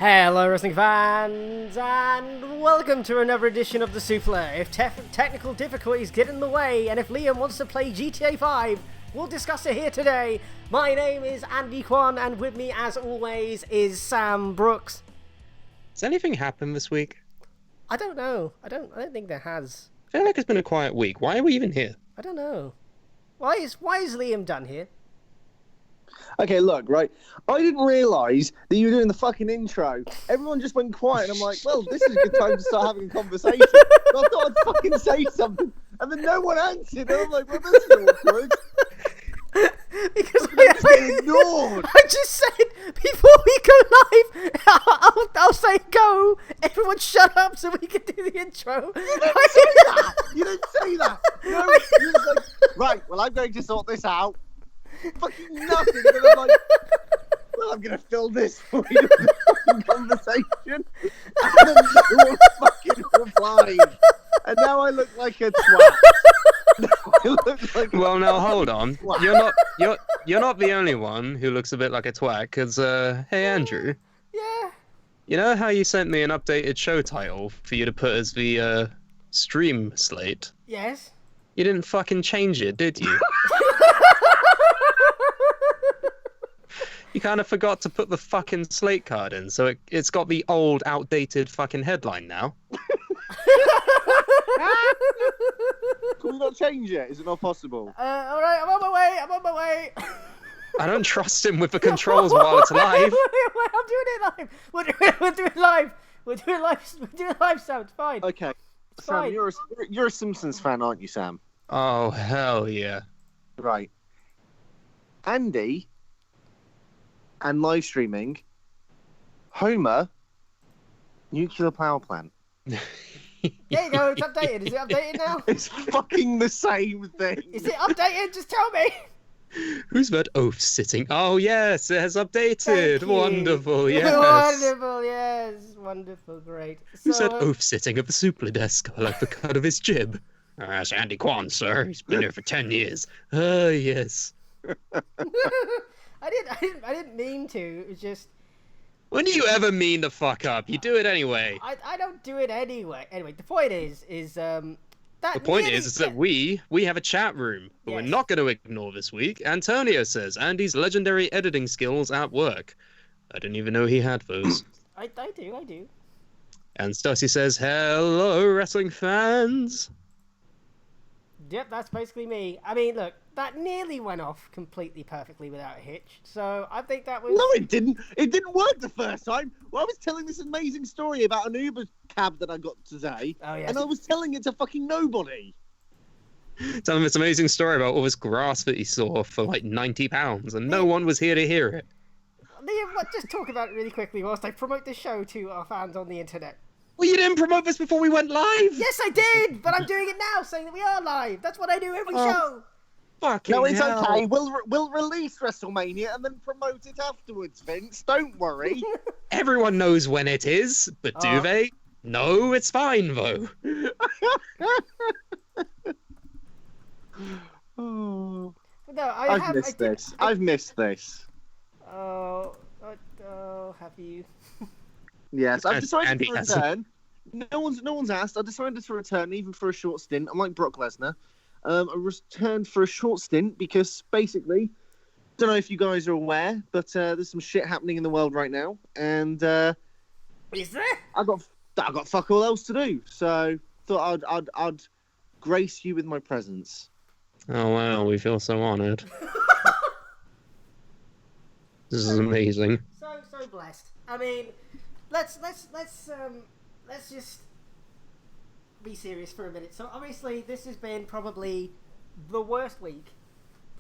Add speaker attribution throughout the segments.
Speaker 1: Hello wrestling fans, and welcome to another edition of the Suplah. If technical difficulties get in the way, and if Liam wants to play GTA 5, we'll discuss it here today. My name is Andy Kwan, and with me as always is Sam Brooks.
Speaker 2: Has anything happened this week?
Speaker 1: I don't know. I don't think there has.
Speaker 2: I feel like it's been a quiet week. Why are we even here?
Speaker 1: I don't know. Why is Liam done here?
Speaker 3: Okay, look, right. I didn't realise that you were doing the fucking intro. Everyone just went quiet, and I'm like, well, this is a good time to start having a conversation. So I thought I'd fucking say something, and then no one answered. And I'm like, well, this is awkward.
Speaker 1: Because
Speaker 3: I ignored.
Speaker 1: I just said before we go live, I'll say go. Everyone shut up so we can do the intro.
Speaker 3: You didn't say that. You didn't say that. No, you was like, right. Well, I'm going to sort this out. Fucking nothing. And then I'm like, well, I'm gonna fill this for you. Fucking conversation. And then no one fucking replied. And now I look like a twat. I look like
Speaker 2: Well, now hold on. You're not the only one who looks a bit like a twat. Because hey Andrew.
Speaker 1: Yeah.
Speaker 2: You know how you sent me an updated show title for you to put as the stream slate?
Speaker 1: Yes.
Speaker 2: You didn't fucking change it, did you? You kind of forgot to put the fucking slate card in, so it's got the old, outdated fucking headline now.
Speaker 3: Can we not change it? Is it not possible?
Speaker 1: Alright, I'm on my way.
Speaker 2: I don't trust him with the controls while it's live.
Speaker 1: I'm doing it live. We'll do it live. We'll do it live, Sam. It's fine.
Speaker 3: Okay.
Speaker 1: It's
Speaker 3: Sam,
Speaker 1: fine.
Speaker 3: you're a Simpsons fan, aren't you, Sam?
Speaker 2: Oh, hell yeah.
Speaker 3: Right. Andy and live streaming, Homer, nuclear power plant.
Speaker 1: There you go. It's updated. Is it updated now?
Speaker 3: It's fucking the same thing.
Speaker 1: Is it updated? Just tell me.
Speaker 2: Who's that oaf sitting? Oh, yes, it has updated.
Speaker 1: Thank you.
Speaker 2: Wonderful, yes.
Speaker 1: Wonderful, yes. Wonderful, great.
Speaker 2: Who's
Speaker 1: So,
Speaker 2: that oaf sitting at the Suplah desk? I like the cut of his jib. That's Andy Kwan, sir. He's been here for 10 years. Oh, yes.
Speaker 1: I didn't mean to. It was just
Speaker 2: When do you ever mean to fuck up? You do it anyway.
Speaker 1: I don't do it anyway. Anyway, the point is that
Speaker 2: The point
Speaker 1: nearly-
Speaker 2: is that we have a chat room, but we're
Speaker 1: Yes.
Speaker 2: not going to ignore this week. Antonio says Andy's legendary editing skills at work. I didn't even know he had those.
Speaker 1: I do.
Speaker 2: And Stussy says, hello, wrestling fans.
Speaker 1: Yep, that's basically me. I mean, look, that nearly went off completely perfectly without a hitch. So I think that was.
Speaker 3: No, it didn't. It didn't work the first time. Well, I was telling this amazing story about an Uber cab that I got today,
Speaker 1: Oh yes.
Speaker 3: and I was telling it to fucking nobody.
Speaker 2: Tell him this amazing story about all this grass that he saw for like £90, and no one was here to hear it.
Speaker 1: Liam, just talk about it really quickly whilst I promote the show to our fans on the internet.
Speaker 2: Well, you didn't promote this before we went live.
Speaker 1: Yes, I did, but I'm doing it now, saying that we are live. That's what I do every show.
Speaker 2: Fucking
Speaker 3: No, it's
Speaker 2: hell.
Speaker 3: okay. We'll release WrestleMania and then promote it afterwards, Vince. Don't worry.
Speaker 2: Everyone knows when it is, but do they? No, it's fine though.
Speaker 3: Oh,
Speaker 1: No,
Speaker 3: I've missed this. I've missed this.
Speaker 1: Oh, have you?
Speaker 3: Yes, I've decided
Speaker 2: Andy
Speaker 3: to
Speaker 2: hasn't.
Speaker 3: return. No one's asked. I decided to return, even for a short stint. I'm like Brock Lesnar. I returned for a short stint because basically, don't know if you guys are aware, but there's some shit happening in the world right now, and
Speaker 1: Is there?
Speaker 3: I got fuck all else to do. So thought I'd grace you with my presence.
Speaker 2: Oh wow, we feel so honoured. This is amazing.
Speaker 1: So blessed. I mean, let's just be serious for a minute. So obviously, this has been probably the worst week,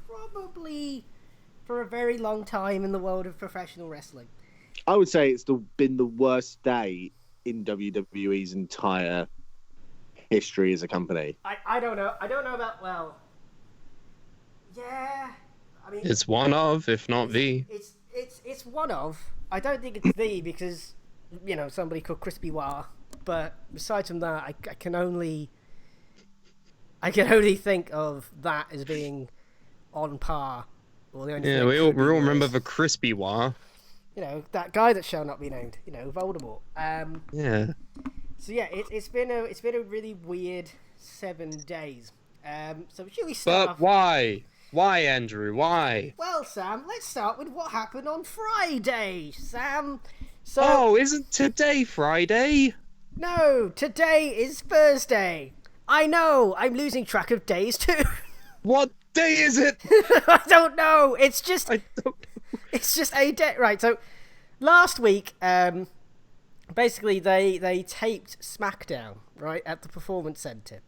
Speaker 1: probably for a very long time in the world of professional wrestling.
Speaker 3: I would say it's been the worst day in WWE's entire history as a company.
Speaker 1: I don't know. I don't know about Yeah, I mean,
Speaker 2: It's one of, if not the.
Speaker 1: it's one of. I don't think it's the because somebody called Crispy Wah. But besides from that, I can only think of that as being on par. Or the only
Speaker 2: Yeah,
Speaker 1: thing
Speaker 2: we
Speaker 1: that
Speaker 2: all
Speaker 1: could be
Speaker 2: remember
Speaker 1: worse.
Speaker 2: the crispy wah.
Speaker 1: that guy that shall not be named, Voldemort.
Speaker 2: Yeah.
Speaker 1: So yeah, it's been a really weird 7 days. So should we start?
Speaker 2: But why? Why, Andrew? Why?
Speaker 1: Well, Sam, let's start with what happened on Friday, Sam. So
Speaker 2: Oh, isn't today Friday?
Speaker 1: no, today is Thursday. I know, I'm losing track of days too.
Speaker 2: What day is it?
Speaker 1: I don't know. It's just
Speaker 2: I don't.
Speaker 1: it's just a day. Right. So last week, basically they taped SmackDown right at the Performance Center.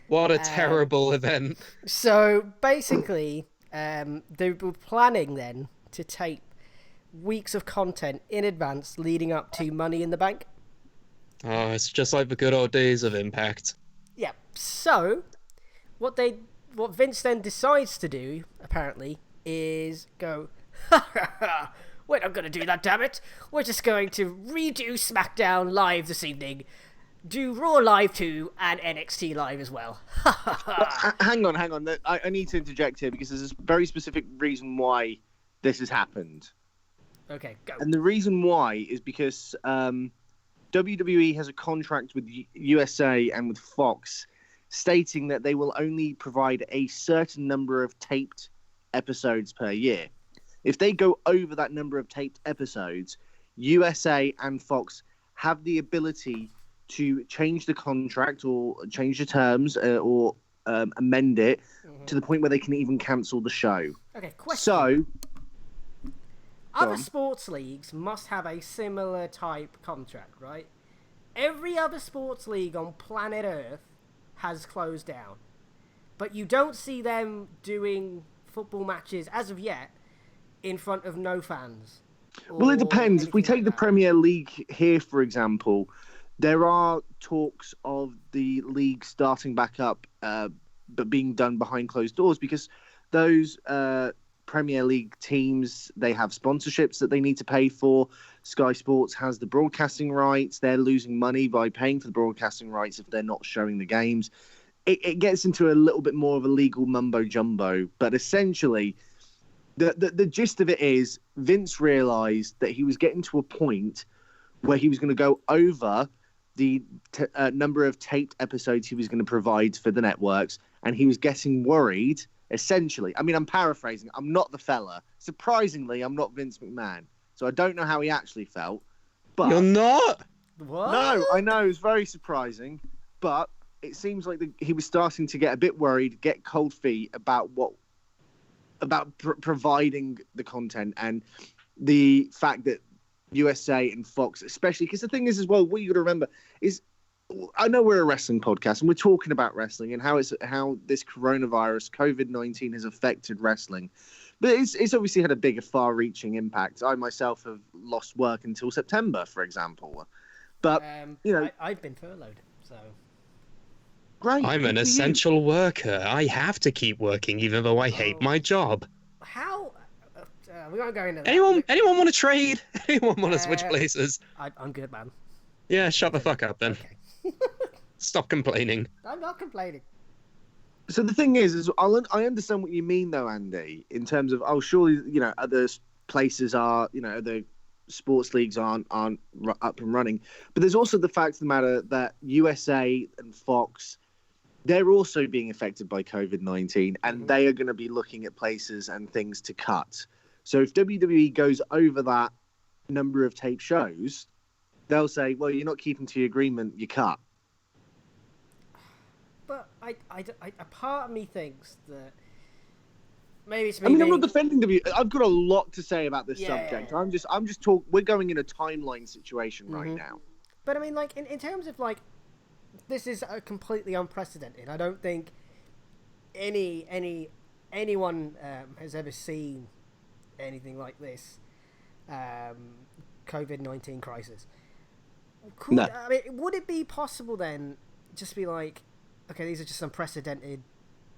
Speaker 2: What a terrible event.
Speaker 1: So basically, they were planning then to tape weeks of content in advance leading up to Money in the Bank.
Speaker 2: Oh, it's just like the good old days of Impact.
Speaker 1: Yeah. So what Vince then decides to do, apparently, is go, we're not going to do that, damn it. We're just going to redo SmackDown Live this evening. Do Raw Live 2 and NXT Live as well.
Speaker 3: Hang on. I need to interject here because there's a very specific reason why this has happened.
Speaker 1: Okay, go.
Speaker 3: And the reason why is because WWE has a contract with USA and with Fox stating that they will only provide a certain number of taped episodes per year. If they go over that number of taped episodes, USA and Fox have the ability to change the contract or change the terms or amend it to the point where they can even cancel the show.
Speaker 1: Okay, question.
Speaker 3: So,
Speaker 1: other sports leagues must have a similar type contract, right? Every other sports league on planet Earth has closed down. But you don't see them doing football matches, as of yet, in front of no fans.
Speaker 3: Well, it depends. If we take the
Speaker 1: that.
Speaker 3: Premier League here, for example, there are talks of the league starting back up, but being done behind closed doors because those Premier League teams, they have sponsorships that they need to pay for. Sky Sports has the broadcasting rights. They're losing money by paying for the broadcasting rights if they're not showing the games. It gets into a little bit more of a legal mumbo jumbo, but essentially the gist of it is Vince realized that he was getting to a point where he was going to go over the number of taped episodes he was going to provide for the networks, and he was getting worried, essentially. I mean, I'm paraphrasing. I'm not the fella. Surprisingly, I'm not Vince McMahon, so I don't know how he actually felt. But
Speaker 2: You're not?
Speaker 1: What?
Speaker 3: no, I know, it's very surprising, but it seems like he was starting to get a bit worried, get cold feet about providing the content and the fact that USA and Fox, especially, because the thing is as well, what you got to remember is, I know we're a wrestling podcast and we're talking about wrestling and how this coronavirus, COVID-19, has affected wrestling, but it's obviously had a bigger, far-reaching impact. I myself have lost work until September, for example, but
Speaker 1: I've been furloughed, so
Speaker 3: great.
Speaker 2: I'm an essential worker. I have to keep working even though I hate my job.
Speaker 1: how? We won't go into that.
Speaker 2: Anyone want to trade? Anyone want to switch places?
Speaker 1: I'm good, man.
Speaker 2: Yeah, shut the fuck up then.
Speaker 1: Okay.
Speaker 2: Stop complaining.
Speaker 1: I'm not complaining.
Speaker 3: So the thing is I understand what you mean, though, Andy, in terms of, surely, other places are, the sports leagues aren't up and running. But there's also the fact of the matter that USA and Fox, they're also being affected by COVID-19, and they are going to be looking at places and things to cut. So if WWE goes over that number of tape shows, they'll say, well, you're not keeping to your agreement, you cut.
Speaker 1: But a part of me thinks that maybe it's me.
Speaker 3: I mean, I'm
Speaker 1: being...
Speaker 3: not defending WWE. I've got a lot to say about this
Speaker 1: Yeah.
Speaker 3: subject. I'm just talking. We're going in a timeline situation right now.
Speaker 1: But I mean, like in terms of like, this is completely unprecedented. I don't think anyone has ever seen anything like this. COVID-19 crisis.
Speaker 3: No.
Speaker 1: I mean, would it be possible then, just be like, okay, these are just unprecedented.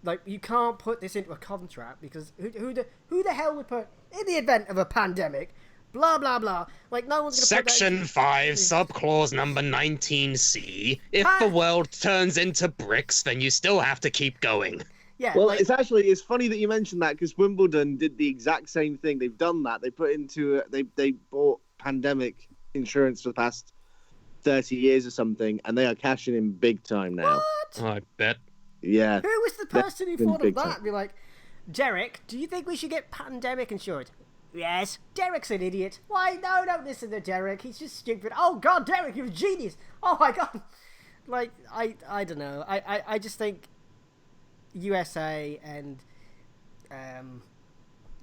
Speaker 1: Like, you can't put this into a contract because who the hell would put in the event of a pandemic? Blah blah blah. Like, no one's gonna.
Speaker 2: Section 5, subclause number 19C. If the world turns into bricks, then you still have to keep going.
Speaker 1: Yeah.
Speaker 3: Well,
Speaker 1: like,
Speaker 3: it's funny that you mentioned that because Wimbledon did the exact same thing. They've done that. They put into they bought pandemic insurance for the past 30 years or something, and they are cashing in big time now.
Speaker 1: what?
Speaker 2: I bet.
Speaker 3: Yeah.
Speaker 1: Who was the person who thought of
Speaker 3: big
Speaker 1: that?
Speaker 3: time.
Speaker 1: Be like, Derek, do you think we should get pandemic insurance? Yes. Derek's an idiot. Why? No, don't listen to Derek. He's just stupid. Oh God, Derek, you're a genius. Oh my God. Like, I don't know. I just think USA and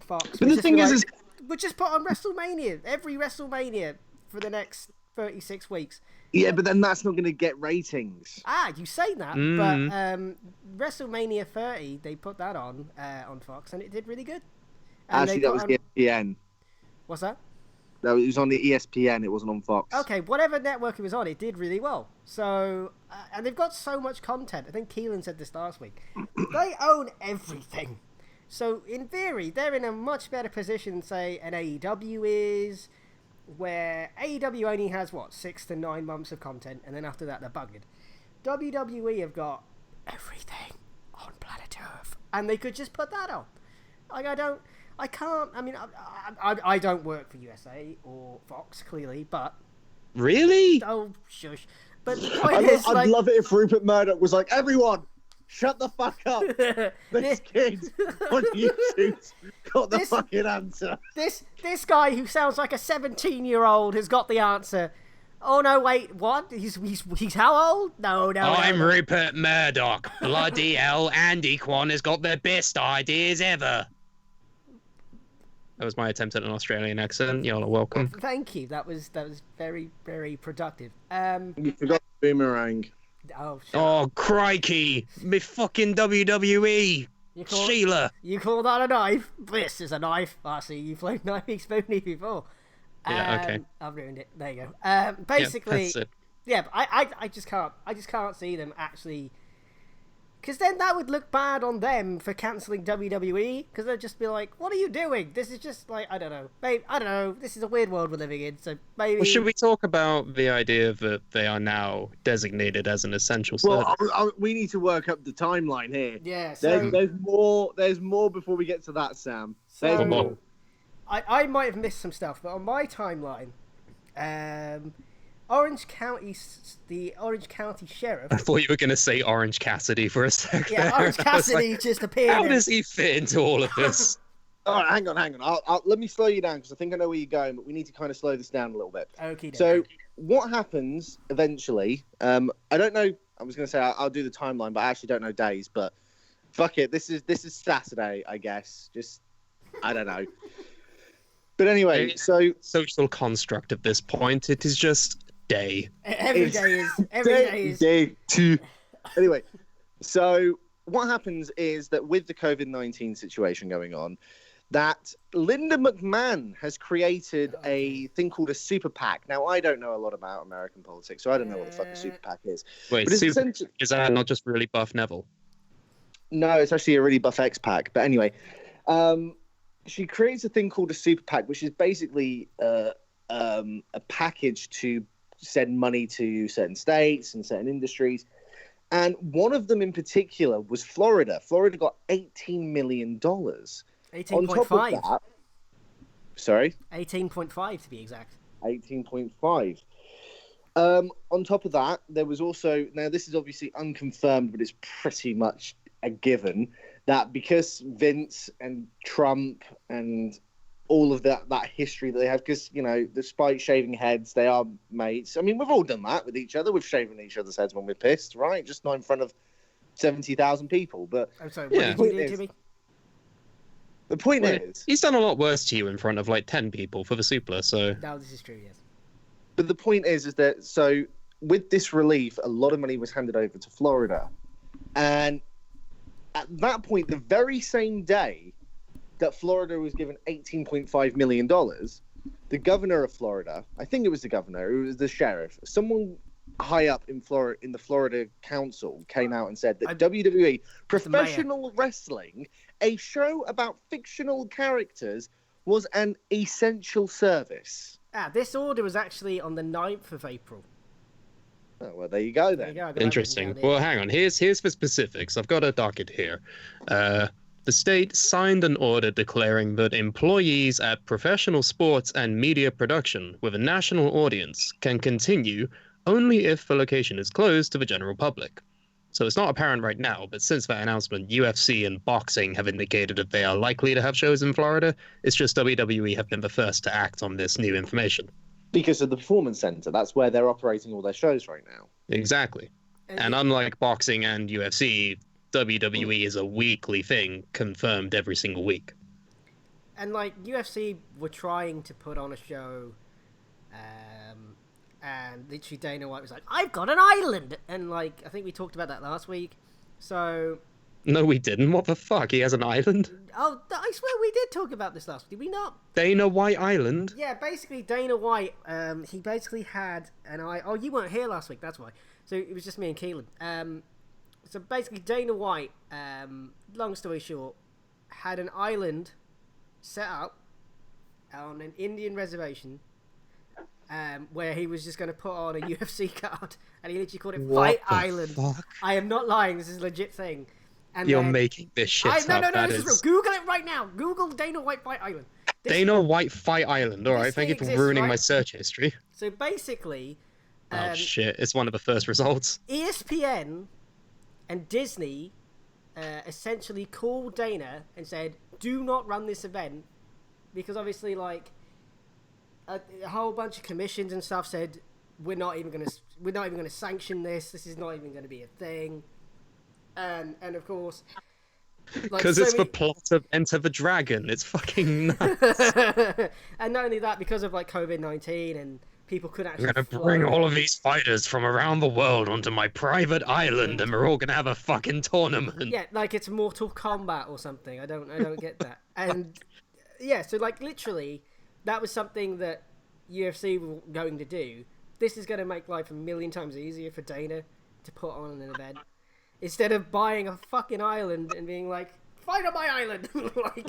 Speaker 1: Fox.
Speaker 3: But the thing is,
Speaker 1: we'll just put on WrestleMania, every WrestleMania for the next 36 weeks.
Speaker 3: yeah, but then that's not going to get ratings.
Speaker 1: You say that, but WrestleMania 30, they put that on Fox, and it did really good. And
Speaker 3: Actually, that was ESPN.
Speaker 1: What's that?
Speaker 3: No, it was on the ESPN. It wasn't on Fox.
Speaker 1: Okay, whatever network it was on, it did really well. So, and they've got so much content. I think Keelan said this last week. They own everything. So, in theory, they're in a much better position, say, an AEW is, where AEW only has, 6 to 9 months of content, and then after that, they're buggered. WWE have got everything on planet Earth, and they could just put that on. Like, I don't work for USA or Fox, clearly, but...
Speaker 2: Really?
Speaker 1: Oh, shush. But the point is,
Speaker 3: I'd love it if Rupert Murdoch was like, everyone, shut the fuck up. This kid on YouTube's got the fucking answer.
Speaker 1: This guy who sounds like a 17-year-old has got the answer. Oh, no, wait, what? He's how old? No.
Speaker 2: I'm Rupert Murdoch. Bloody hell, Andy Kwan has got the best ideas ever. That was my attempt at an Australian accent. Y'all are welcome.
Speaker 1: Thank you. That was very, very productive.
Speaker 3: You forgot the boomerang.
Speaker 1: Oh,
Speaker 2: crikey. Me fucking WWE. Sheila.
Speaker 1: You call that a knife? This is a knife. I see you played Knifey Spoony before.
Speaker 2: Yeah, okay.
Speaker 1: I've ruined it. There you go. Basically,
Speaker 2: that's it.
Speaker 1: Yeah, but I just can't see them actually, because then that would look bad on them for cancelling WWE, because they'd just be like, what are you doing? This is just like, I don't know. Maybe, I don't know. This is a weird world we're living in, so maybe...
Speaker 2: Well, should we talk about the idea that they are now designated as an essential service?
Speaker 3: Well, we need to work up the timeline here.
Speaker 1: Yeah, so...
Speaker 3: There's more before we get to that, Sam. There's more.
Speaker 1: I might have missed some stuff, but on my timeline, Orange County, the Orange County Sheriff...
Speaker 2: I thought you were going to say Orange Cassidy for a second.
Speaker 1: Yeah, Orange Cassidy just appeared.
Speaker 2: How does he fit into all of this?
Speaker 3: All right, hang on. Let me slow you down, because I think I know where you're going, but we need to kind of slow this down a little bit.
Speaker 1: Okay.
Speaker 3: So, what happens eventually... I don't know... I was going to say I'll do the timeline, but I actually don't know days, but fuck it. This is Saturday, I guess. Just... I don't know. But anyway, so...
Speaker 2: Social construct at this point, it is just... day.
Speaker 1: Every day is
Speaker 3: day 2. Anyway, so what happens is that with the COVID-19 situation going on, that Linda McMahon has created a thing called a super PAC. Now, I don't know a lot about American politics, so I don't know what the fuck a super PAC is.
Speaker 2: Wait,
Speaker 3: but
Speaker 2: is that not just really buff Neville?
Speaker 3: No, it's actually a really buff X-Pac. But anyway, she creates a thing called a super PAC, which is basically a package to send money to certain states and certain industries. And one of them in particular was Florida. Florida got $18 million.
Speaker 1: 18.5.
Speaker 3: Sorry?
Speaker 1: 18.5 to be exact.
Speaker 3: 18.5. On top of that, there was also... Now, this is obviously unconfirmed, but it's pretty much a given that because Vince and Trump and all of that history that they have, because, you know, despite shaving heads, they are mates. I mean, we've all done that with each other. We've shaven each other's heads when we're pissed, right? Just not in front of 70,000 people. But
Speaker 1: I'm sorry, what did you do to me?
Speaker 3: The point is...
Speaker 2: He's done a lot worse to you in front of, 10 people for the Suplah, so...
Speaker 1: No, this is true, yes.
Speaker 3: But the point is that, so, with this relief, a lot of money was handed over to Florida. And at that point, the very same day that Florida was given $18.5 million, the governor of Florida, I think it was the governor, it was the sheriff, someone high up in Florida, in the Florida council, came out and said that WWE, professional wrestling, a show about fictional characters, was an essential service.
Speaker 1: This order was actually on the 9th of April.
Speaker 3: Oh, well, there you go
Speaker 1: There you
Speaker 3: then.
Speaker 1: go. I've got that
Speaker 2: Interesting.
Speaker 1: written down
Speaker 2: Well,
Speaker 1: here.
Speaker 2: hang on. Here's the specifics. I've got a docket here. The state signed an order declaring that employees at professional sports and media production with a national audience can continue only if the location is closed to the general public. So it's not apparent right now, but since that announcement, UFC and boxing have indicated that they are likely to have shows in Florida. It's just WWE have been the first to act on this new information.
Speaker 3: Because of the Performance Center. That's where they're operating all their shows right now.
Speaker 2: Exactly. And unlike boxing and UFC, WWE is a weekly thing, confirmed every single week.
Speaker 1: And like UFC were trying to put on a show, and literally Dana White was like, "I've got an island," and like I think we talked about that last week. So
Speaker 2: No, we didn't. What the fuck? He has an island?
Speaker 1: I swear we did talk about this last week. Did we not?
Speaker 2: Dana White Island?
Speaker 1: Yeah, basically Dana White, he basically had an island. Oh, you weren't here last week. That's why. So it was just me and Keelan. So basically Dana White, long story short, had an island set up on an Indian reservation, where he was just going to put on a UFC card, and he literally called it Fight Island.
Speaker 2: Fuck?
Speaker 1: I am not lying. This is a legit thing. And
Speaker 2: You're
Speaker 1: then,
Speaker 2: making this shit up.
Speaker 1: No,
Speaker 2: That
Speaker 1: this is real. Google it right now. Google Dana White Fight Island.
Speaker 2: Dana White Fight Island. All right, thank you for
Speaker 1: exists,
Speaker 2: ruining my
Speaker 1: right?
Speaker 2: search history.
Speaker 1: So basically,
Speaker 2: Oh shit! It's one of the first results.
Speaker 1: ESPN and Disney essentially called Dana and said, "Do not run this event," because obviously, like a whole bunch of commissions and stuff said, "We're not even gonna sanction this. This is not even going to be a thing." And of course,
Speaker 2: Because it's the plot of Enter the Dragon. It's fucking nuts.
Speaker 1: And not only that, because of like COVID-19 and people couldn't actually.
Speaker 2: I'm gonna bring all of these fighters from around the world onto my private island, and we're all gonna have a fucking tournament.
Speaker 1: Yeah, like it's Mortal Kombat or something. I don't get that. And yeah, so like literally, that was something that UFC were going to do. This is going to make life a million times easier for Dana to put on an event instead of buying a fucking island and being like, "Fight on my island." Like,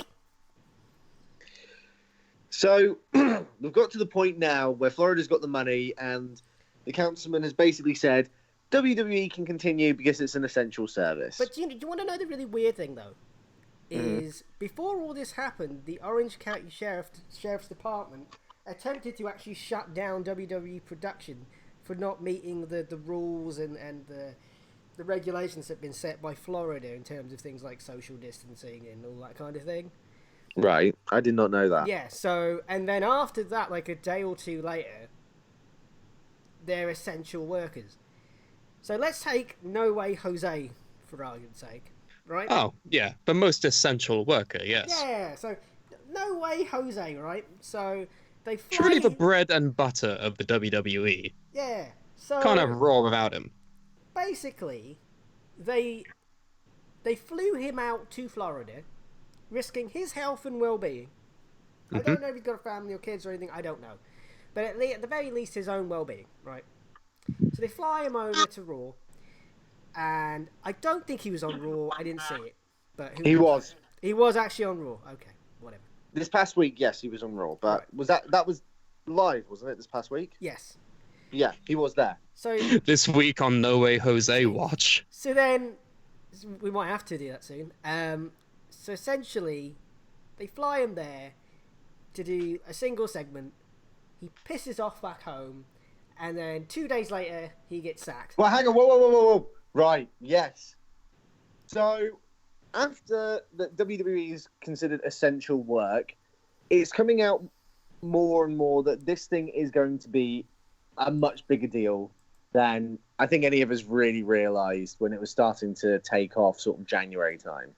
Speaker 3: So we've got to the point now where Florida's got the money, and the councilman has basically said WWE can continue because it's an essential service.
Speaker 1: but do you want to know the really weird thing though? Is before all this happened, the Orange County Sheriff's Department attempted to actually shut down WWE production for not meeting the rules and the regulations that have been set by Florida in terms of things like social distancing and all that kind of thing.
Speaker 3: Right, I did not know that.
Speaker 1: Yeah, so, and then after that, like a day or two later, they're essential workers. So let's take No Way Jose, for argument's sake, right?
Speaker 2: Oh, yeah, the most essential worker, yes.
Speaker 1: Yeah, so No Way Jose, right? So they fly...
Speaker 2: Truly the bread and butter of the WWE.
Speaker 1: Yeah, so...
Speaker 2: Can't have Raw without him.
Speaker 1: Basically, they flew him out to Florida, risking his health and well-being. I don't know if he's got a family or kids or anything, I don't know. But at the very least, his own well-being, right? So they fly him over to Raw, and I don't think he was on Raw, I didn't see it. But
Speaker 3: He was.
Speaker 1: He was actually on Raw, okay, whatever.
Speaker 3: This past week, yes, he was on Raw, but
Speaker 1: Right.
Speaker 3: was that was live, wasn't it, this past week?
Speaker 1: Yes.
Speaker 3: Yeah, he was there.
Speaker 1: So
Speaker 2: This week on No Way Jose Watch.
Speaker 1: So then, we might have to do that soon. So essentially, they fly him there to do a single segment. He pisses off back home, and then 2 days later, he gets sacked.
Speaker 3: Well, hang on, whoa. Right, yes. So, after the WWE is considered essential work, it's coming out more and more that this thing is going to be a much bigger deal than I think any of us really realised when it was starting to take off sort of January time.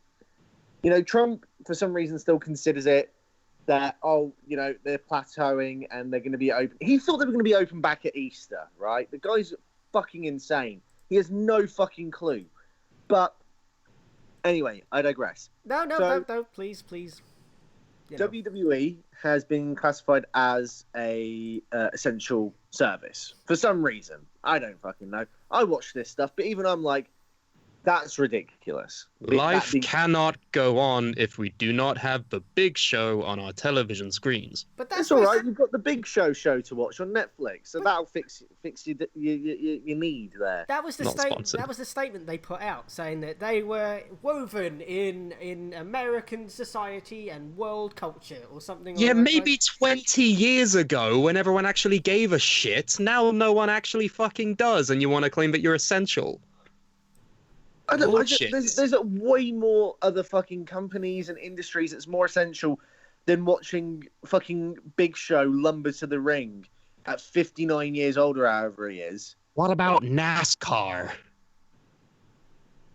Speaker 3: You know, Trump, for some reason, still considers it that, they're plateauing and they're going to be open. He thought they were going to be open back at Easter, right? The guy's fucking insane. He has no fucking clue. But anyway, I digress.
Speaker 1: No, please. You know.
Speaker 3: WWE has been classified as a essential service for some reason. I don't fucking know. I watch this stuff, but even I'm like, That's ridiculous.
Speaker 2: Life cannot go on if we do not have the Big Show on our television screens.
Speaker 1: But
Speaker 3: That's all right. You've got the Big Show to watch on Netflix, so that'll fix your need there.
Speaker 1: That was the
Speaker 2: Not
Speaker 1: statement.
Speaker 2: sponsored.
Speaker 1: That was the statement they put out, saying that they were woven in American society and world culture, or something.
Speaker 2: Yeah,
Speaker 1: along those
Speaker 2: maybe
Speaker 1: lines.
Speaker 2: 20 years ago, when everyone actually gave a shit. Now no one actually fucking does, and you want to claim that you're essential. Bullshit.
Speaker 3: There's way more other fucking companies and industries that's more essential than watching fucking Big Show lumber to the ring at 59 years old or however he is.
Speaker 2: What about NASCAR?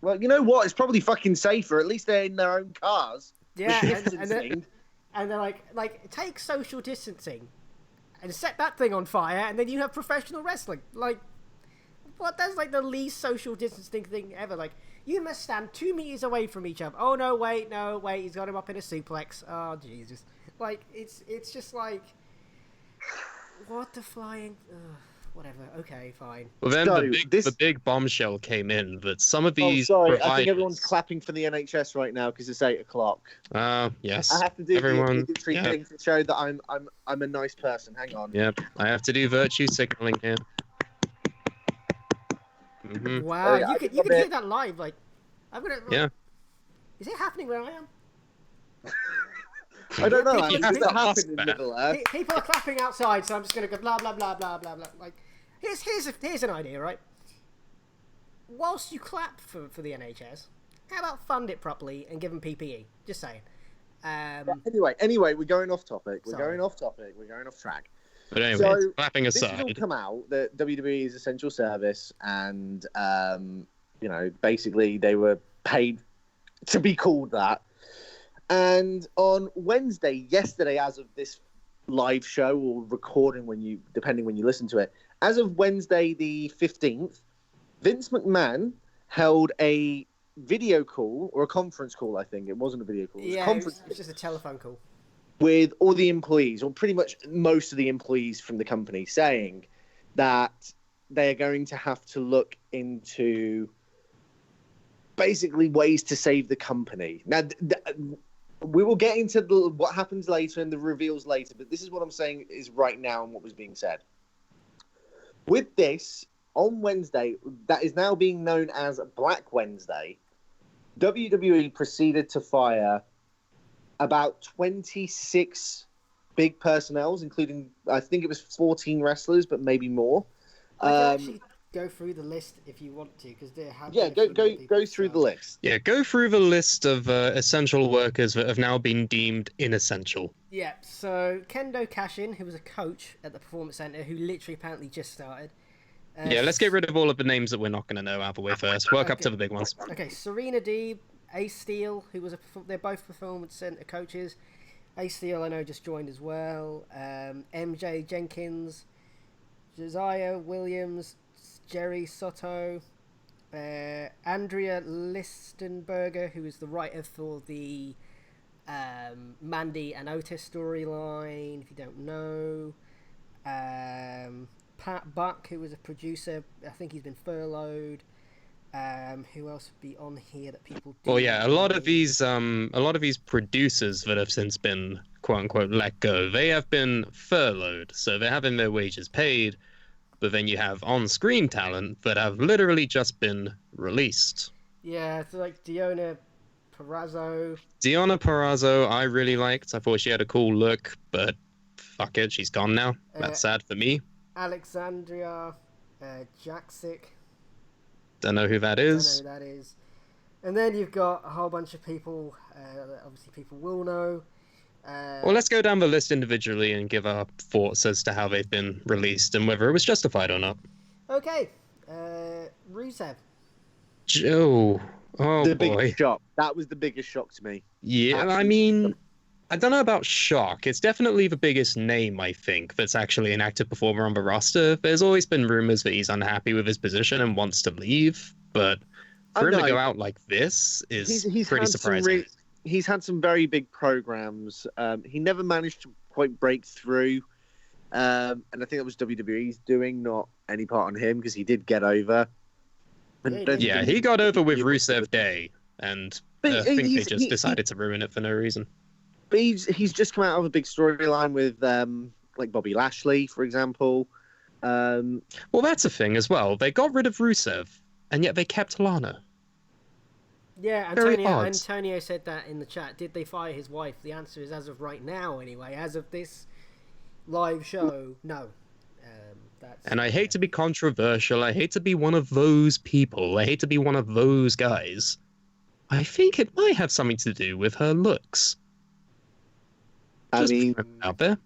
Speaker 3: Well, you know what? It's probably fucking safer. At least they're in their own cars.
Speaker 1: Yeah,
Speaker 3: And
Speaker 1: and they're like take social distancing, and set that thing on fire, and then you have professional wrestling. Like, what? That's like the least social distancing thing ever. Like, you must stand 2 meters away from each other. Oh no, wait, he's got him up in a suplex. Oh Jesus! Like, it's just like, what the flying? Whatever. Okay, fine.
Speaker 2: Well, then
Speaker 3: So,
Speaker 2: the big bombshell came in that some of these.
Speaker 3: sorry. I
Speaker 2: providers...
Speaker 3: think everyone's clapping for the NHS right now because it's 8:00.
Speaker 2: Yes.
Speaker 3: I have to do
Speaker 2: Everyone,
Speaker 3: the obligatory thing to show that I'm a nice person. Hang on.
Speaker 2: Yep. I have to do virtue signaling here.
Speaker 1: Wow,
Speaker 3: yeah,
Speaker 1: you can hear that live. Like, I'm gonna.
Speaker 2: Yeah.
Speaker 1: Is it happening where I am?
Speaker 3: I don't know.
Speaker 1: People-
Speaker 3: Does that happen in
Speaker 2: people-
Speaker 3: Middle Earth?
Speaker 1: People are clapping outside, so I'm just gonna go blah blah blah blah blah blah. Like, here's an idea, right? Whilst you clap for the NHS, how about fund it properly and give them PPE? Just saying.
Speaker 3: Anyway, we're going off topic. We're
Speaker 1: Sorry.
Speaker 3: going off topic. We're going off track.
Speaker 2: But anyway,
Speaker 3: So,
Speaker 2: clapping
Speaker 3: This has all
Speaker 2: aside.
Speaker 3: come out that WWE is essential service, and basically they were paid to be called that. And on Wednesday, yesterday, as of this live show or recording, depending when you listen to it, as of Wednesday the 15th, Vince McMahon held a video call or a conference call. I think it wasn't a video call. It was a
Speaker 1: Yeah,
Speaker 3: conference
Speaker 1: it's just a telephone call.
Speaker 3: with all the employees, or pretty much most of the employees from the company, saying that they are going to have to look into basically ways to save the company. Now, we will get into what happens later and the reveals later, but this is what I'm saying is right now and what was being said. With this, on Wednesday, that is now being known as Black Wednesday, WWE proceeded to fire about 26 big personnels, including, I think it was 14 wrestlers, but maybe more.
Speaker 1: I can actually go through the list if you want to, because there have
Speaker 3: Yeah,
Speaker 1: been a few people,
Speaker 3: go through
Speaker 1: so-
Speaker 3: the list.
Speaker 2: Yeah, go through the list of essential workers that have now been deemed inessential.
Speaker 1: Yeah, so Kendo Kashin, who was a coach at the Performance Center, who literally apparently just started.
Speaker 2: Yeah, let's get rid of all of the names that we're not going to know out of the way first. Work up
Speaker 1: Okay.
Speaker 2: to the big ones.
Speaker 1: Okay, Serena Deeb, Ace Steel, who was they're both Performance Center coaches. Ace Steel, I know, just joined as well. MJ Jenkins, Josiah Williams, Jerry Soto, Andrea Listenberger, who is the writer for the Mandy and Otis storyline, if you don't know. Pat Buck, who was a producer, I think he's been furloughed. Who else would be on here that people do?
Speaker 2: Well, yeah, a lot of these producers that have since been quote unquote let go, they have been furloughed, so they're having their wages paid. But then you have on-screen talent that have literally just been released.
Speaker 1: Yeah, so like Diona Perazzo.
Speaker 2: Deonna Purrazzo, I really liked. I thought she had a cool look, but fuck it, she's gone now. That's sad for me.
Speaker 1: Alexandria Jaksic.
Speaker 2: Don't know who that
Speaker 1: I don't know
Speaker 2: is.
Speaker 1: who that is. And then you've got a whole bunch of people that obviously people will know.
Speaker 2: Well, let's go down the list individually and give our thoughts as to how they've been released and whether it was justified or not.
Speaker 1: Okay. Rusev.
Speaker 2: Joe. Oh,
Speaker 3: The
Speaker 2: boy.
Speaker 3: biggest shock. That was the biggest shock to me.
Speaker 2: Yeah, I mean, I don't know about shock. It's definitely the biggest name, I think, that's actually an active performer on the roster. There's always been rumors that he's unhappy with his position and wants to leave, but for him to go out like this is pretty surprising.
Speaker 3: He's had some very big programs. He never managed to quite break through. And I think that was WWE's doing, not any part on him, because he did get over. And
Speaker 1: Yeah,
Speaker 2: Yeah, he got over with Rusev Day, and
Speaker 3: But
Speaker 2: I think they
Speaker 3: he's-
Speaker 2: just decided to ruin it for no reason.
Speaker 3: But he's just come out of a big storyline with like Bobby Lashley, for example.
Speaker 2: Well, that's a thing as well. They got rid of Rusev, and yet they kept Lana.
Speaker 1: Yeah,
Speaker 2: Very
Speaker 1: Antonio.
Speaker 2: odd.
Speaker 1: Antonio said that in the chat. Did they fire his wife? The answer is, as of right now, anyway, as of this live show, no.
Speaker 2: And I hate to be controversial. I hate to be one of those people. I hate to be one of those guys. I think it might have something to do with her looks.
Speaker 3: I
Speaker 2: Just
Speaker 3: mean,
Speaker 2: throwing it out there.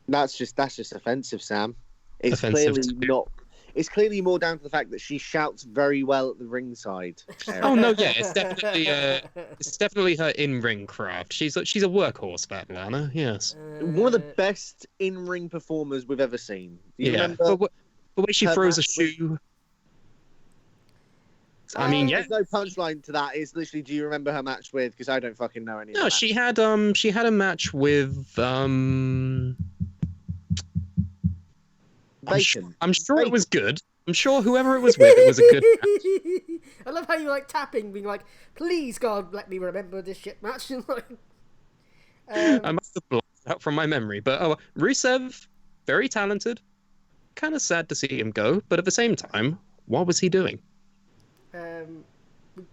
Speaker 3: that's just offensive, Sam. It's
Speaker 2: Offensive
Speaker 3: clearly
Speaker 2: to-
Speaker 3: not. It's clearly more down to the fact that she shouts very well at the ringside.
Speaker 2: Oh no, yeah, it's definitely her in-ring craft. She's a workhorse, that Lana. Yes.
Speaker 3: One of the best in-ring performers we've ever seen. Do you
Speaker 2: Yeah,
Speaker 3: remember?
Speaker 2: but the way she
Speaker 3: her
Speaker 2: throws a
Speaker 3: match with-
Speaker 2: shoe. I mean, yeah.
Speaker 3: There's no punchline to that. It's literally, do you remember her match with? Because I don't fucking know any. of
Speaker 2: No,
Speaker 3: that.
Speaker 2: she had a match with
Speaker 3: Bacon.
Speaker 2: I'm sure it was good. I'm sure whoever it was with, it was a good match.
Speaker 1: I love how you like tapping, being like, "Please, God, let me remember this shit match." Like,
Speaker 2: I must have blocked it out from my memory. But Rusev, very talented. Kind of sad to see him go, but at the same time, what was he doing?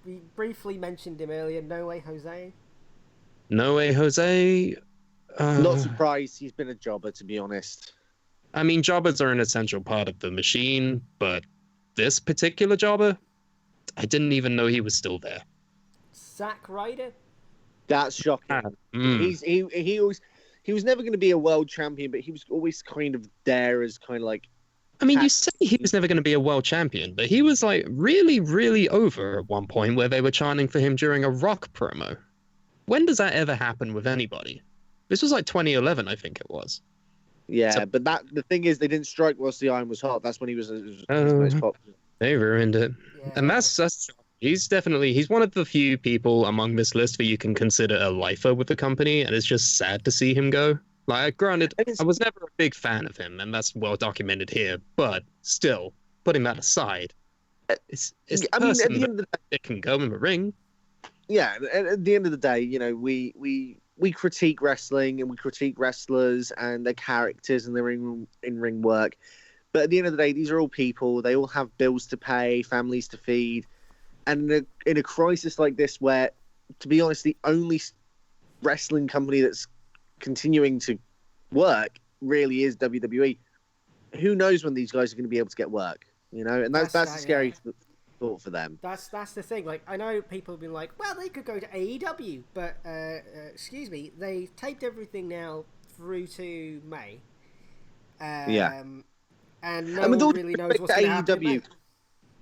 Speaker 1: we briefly mentioned him earlier. No way, Jose.
Speaker 2: No way, Jose.
Speaker 3: Not surprised he's been a jobber, to be honest.
Speaker 2: I mean, jobbers are an essential part of the machine, but this particular jobber, I didn't even know he was still there.
Speaker 1: Zack Ryder.
Speaker 3: That's shocking. He was never going to be a world champion, but he was always kind of there as kind of like.
Speaker 2: I mean, you say he was never going to be a world champion, but he was like really, really over at one point where they were chanting for him during a Rock promo. When does that ever happen with anybody? This was like 2011, I think it was.
Speaker 3: Yeah,
Speaker 2: So-
Speaker 3: but the thing is, they didn't strike whilst the iron was hot. That's when he was his most popular.
Speaker 2: They ruined it.
Speaker 1: Yeah.
Speaker 2: And that's he's one of the few people among this list where you can consider a lifer with the company, and it's just sad to see him go. Like, granted, I was never a big fan of him, and that's well documented here. But still, putting that aside, it's
Speaker 3: I mean, at
Speaker 2: person
Speaker 3: the end of the day,
Speaker 2: that can go in the ring.
Speaker 3: yeah, at the end of the day, you know, we critique wrestling and we critique wrestlers and their characters and their in-ring work. But at the end of the day, these are all people. They all have bills to pay, families to feed. And in a crisis like this, where, to be honest, the only wrestling company that's continuing to work really is WWE. Who knows when these guys are going to be able to get work? You know, and that's a scary thought for them.
Speaker 1: That's the thing. Like, I know people have been like, well, they could go to AEW, but excuse me, they taped everything now through to May.
Speaker 3: Yeah.
Speaker 1: And
Speaker 3: with all
Speaker 1: one really
Speaker 3: due
Speaker 1: knows
Speaker 3: respect
Speaker 1: what's
Speaker 3: to
Speaker 1: going to happen. in May.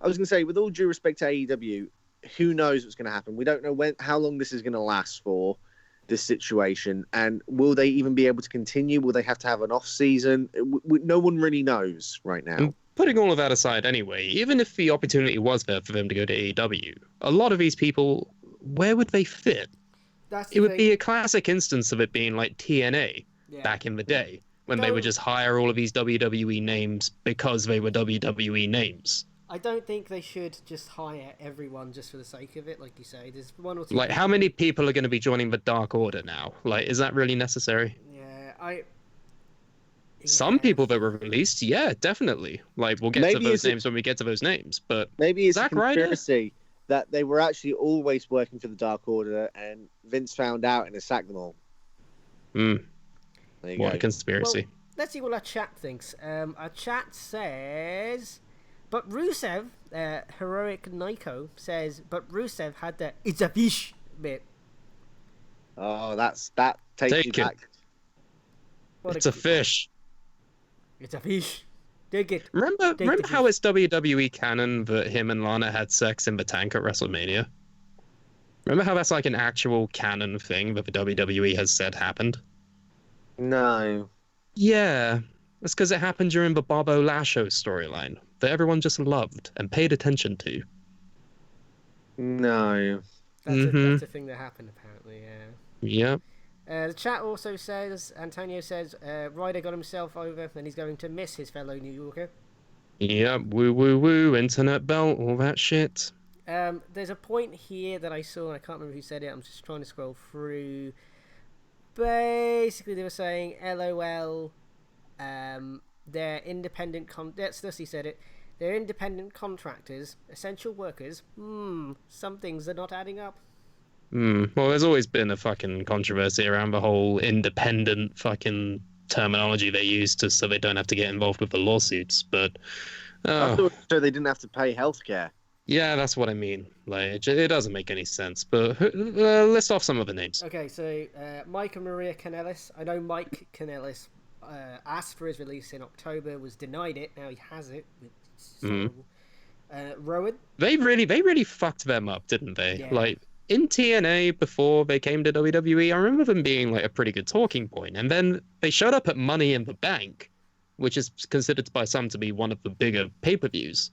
Speaker 3: I was going to say, with all due respect to AEW, who knows what's going to happen? We don't know how long this is going to last for, this situation, and will they even be able to continue? Will they have to have an off season? No one really knows right now.
Speaker 2: And putting all of that aside anyway, even if the opportunity was there for them to go to AEW, a lot of these people, where would they fit?
Speaker 1: That's the
Speaker 2: It would
Speaker 1: thing.
Speaker 2: be a classic instance of it being like TNA
Speaker 1: Yeah.
Speaker 2: back in the day, when they would just hire all of these WWE names because they were WWE names.
Speaker 1: I don't think they should just hire everyone just for the sake of it, like you say. There's one or two.
Speaker 2: Like, how many people are going to be joining the Dark Order now? Like, is that really necessary?
Speaker 1: Yeah,
Speaker 2: Some people that were released, yeah, definitely. Like, we'll get
Speaker 3: Maybe
Speaker 2: to those
Speaker 3: it's a-
Speaker 2: names when we get to those names, but
Speaker 3: Maybe it's
Speaker 2: Zack
Speaker 3: a
Speaker 2: Ryder?
Speaker 3: conspiracy that they were actually always working for the Dark Order, and Vince found out and has sacked them all. There you
Speaker 2: what
Speaker 3: go.
Speaker 2: a conspiracy.
Speaker 1: Well, let's see what our chat thinks. Our chat says, but Rusev, Heroic Nico says, but Rusev had the "it's a fish" bit.
Speaker 3: Oh, that takes
Speaker 2: Take
Speaker 3: me
Speaker 2: it.
Speaker 3: back.
Speaker 1: What
Speaker 2: It's a fish.
Speaker 1: It's a fish. Dig it.
Speaker 2: Remember
Speaker 1: the
Speaker 2: how it's WWE canon that him and Lana had sex in the tank at WrestleMania? Remember how that's like an actual canon thing that the WWE has said happened?
Speaker 3: No.
Speaker 2: Yeah, that's because it happened during the Bobo Lasho storyline that everyone just loved and paid attention to.
Speaker 3: No.
Speaker 1: That's a thing that happened, apparently, yeah.
Speaker 2: Yep.
Speaker 1: The chat also says, Antonio says, Ryder got himself over and he's going to miss his fellow New Yorker.
Speaker 2: Yeah, woo woo woo, internet belt, all that shit.
Speaker 1: There's a point here that I saw, and I can't remember who said it. I'm just trying to scroll through. Basically, they were saying, "LOL." They're independent. That's Stussy said it. They're independent contractors, essential workers. Some things are not adding up.
Speaker 2: Well, there's always been a fucking controversy around the whole independent fucking terminology they use to so they don't have to get involved with the lawsuits. But
Speaker 3: I thought so they didn't have to pay healthcare.
Speaker 2: yeah, that's what I mean. Like, it doesn't make any sense. But list off some of the names.
Speaker 1: Okay, so Mike and Maria Kanellis. I know Mike Kanellis asked for his release in October, was denied it. Now he has it. So, Rowan.
Speaker 2: They really fucked them up, didn't they?
Speaker 1: Yeah.
Speaker 2: Like in TNA before they came to WWE, I remember them being like a pretty good talking point, and then they showed up at Money in the Bank, which is considered by some to be one of the bigger pay-per-views,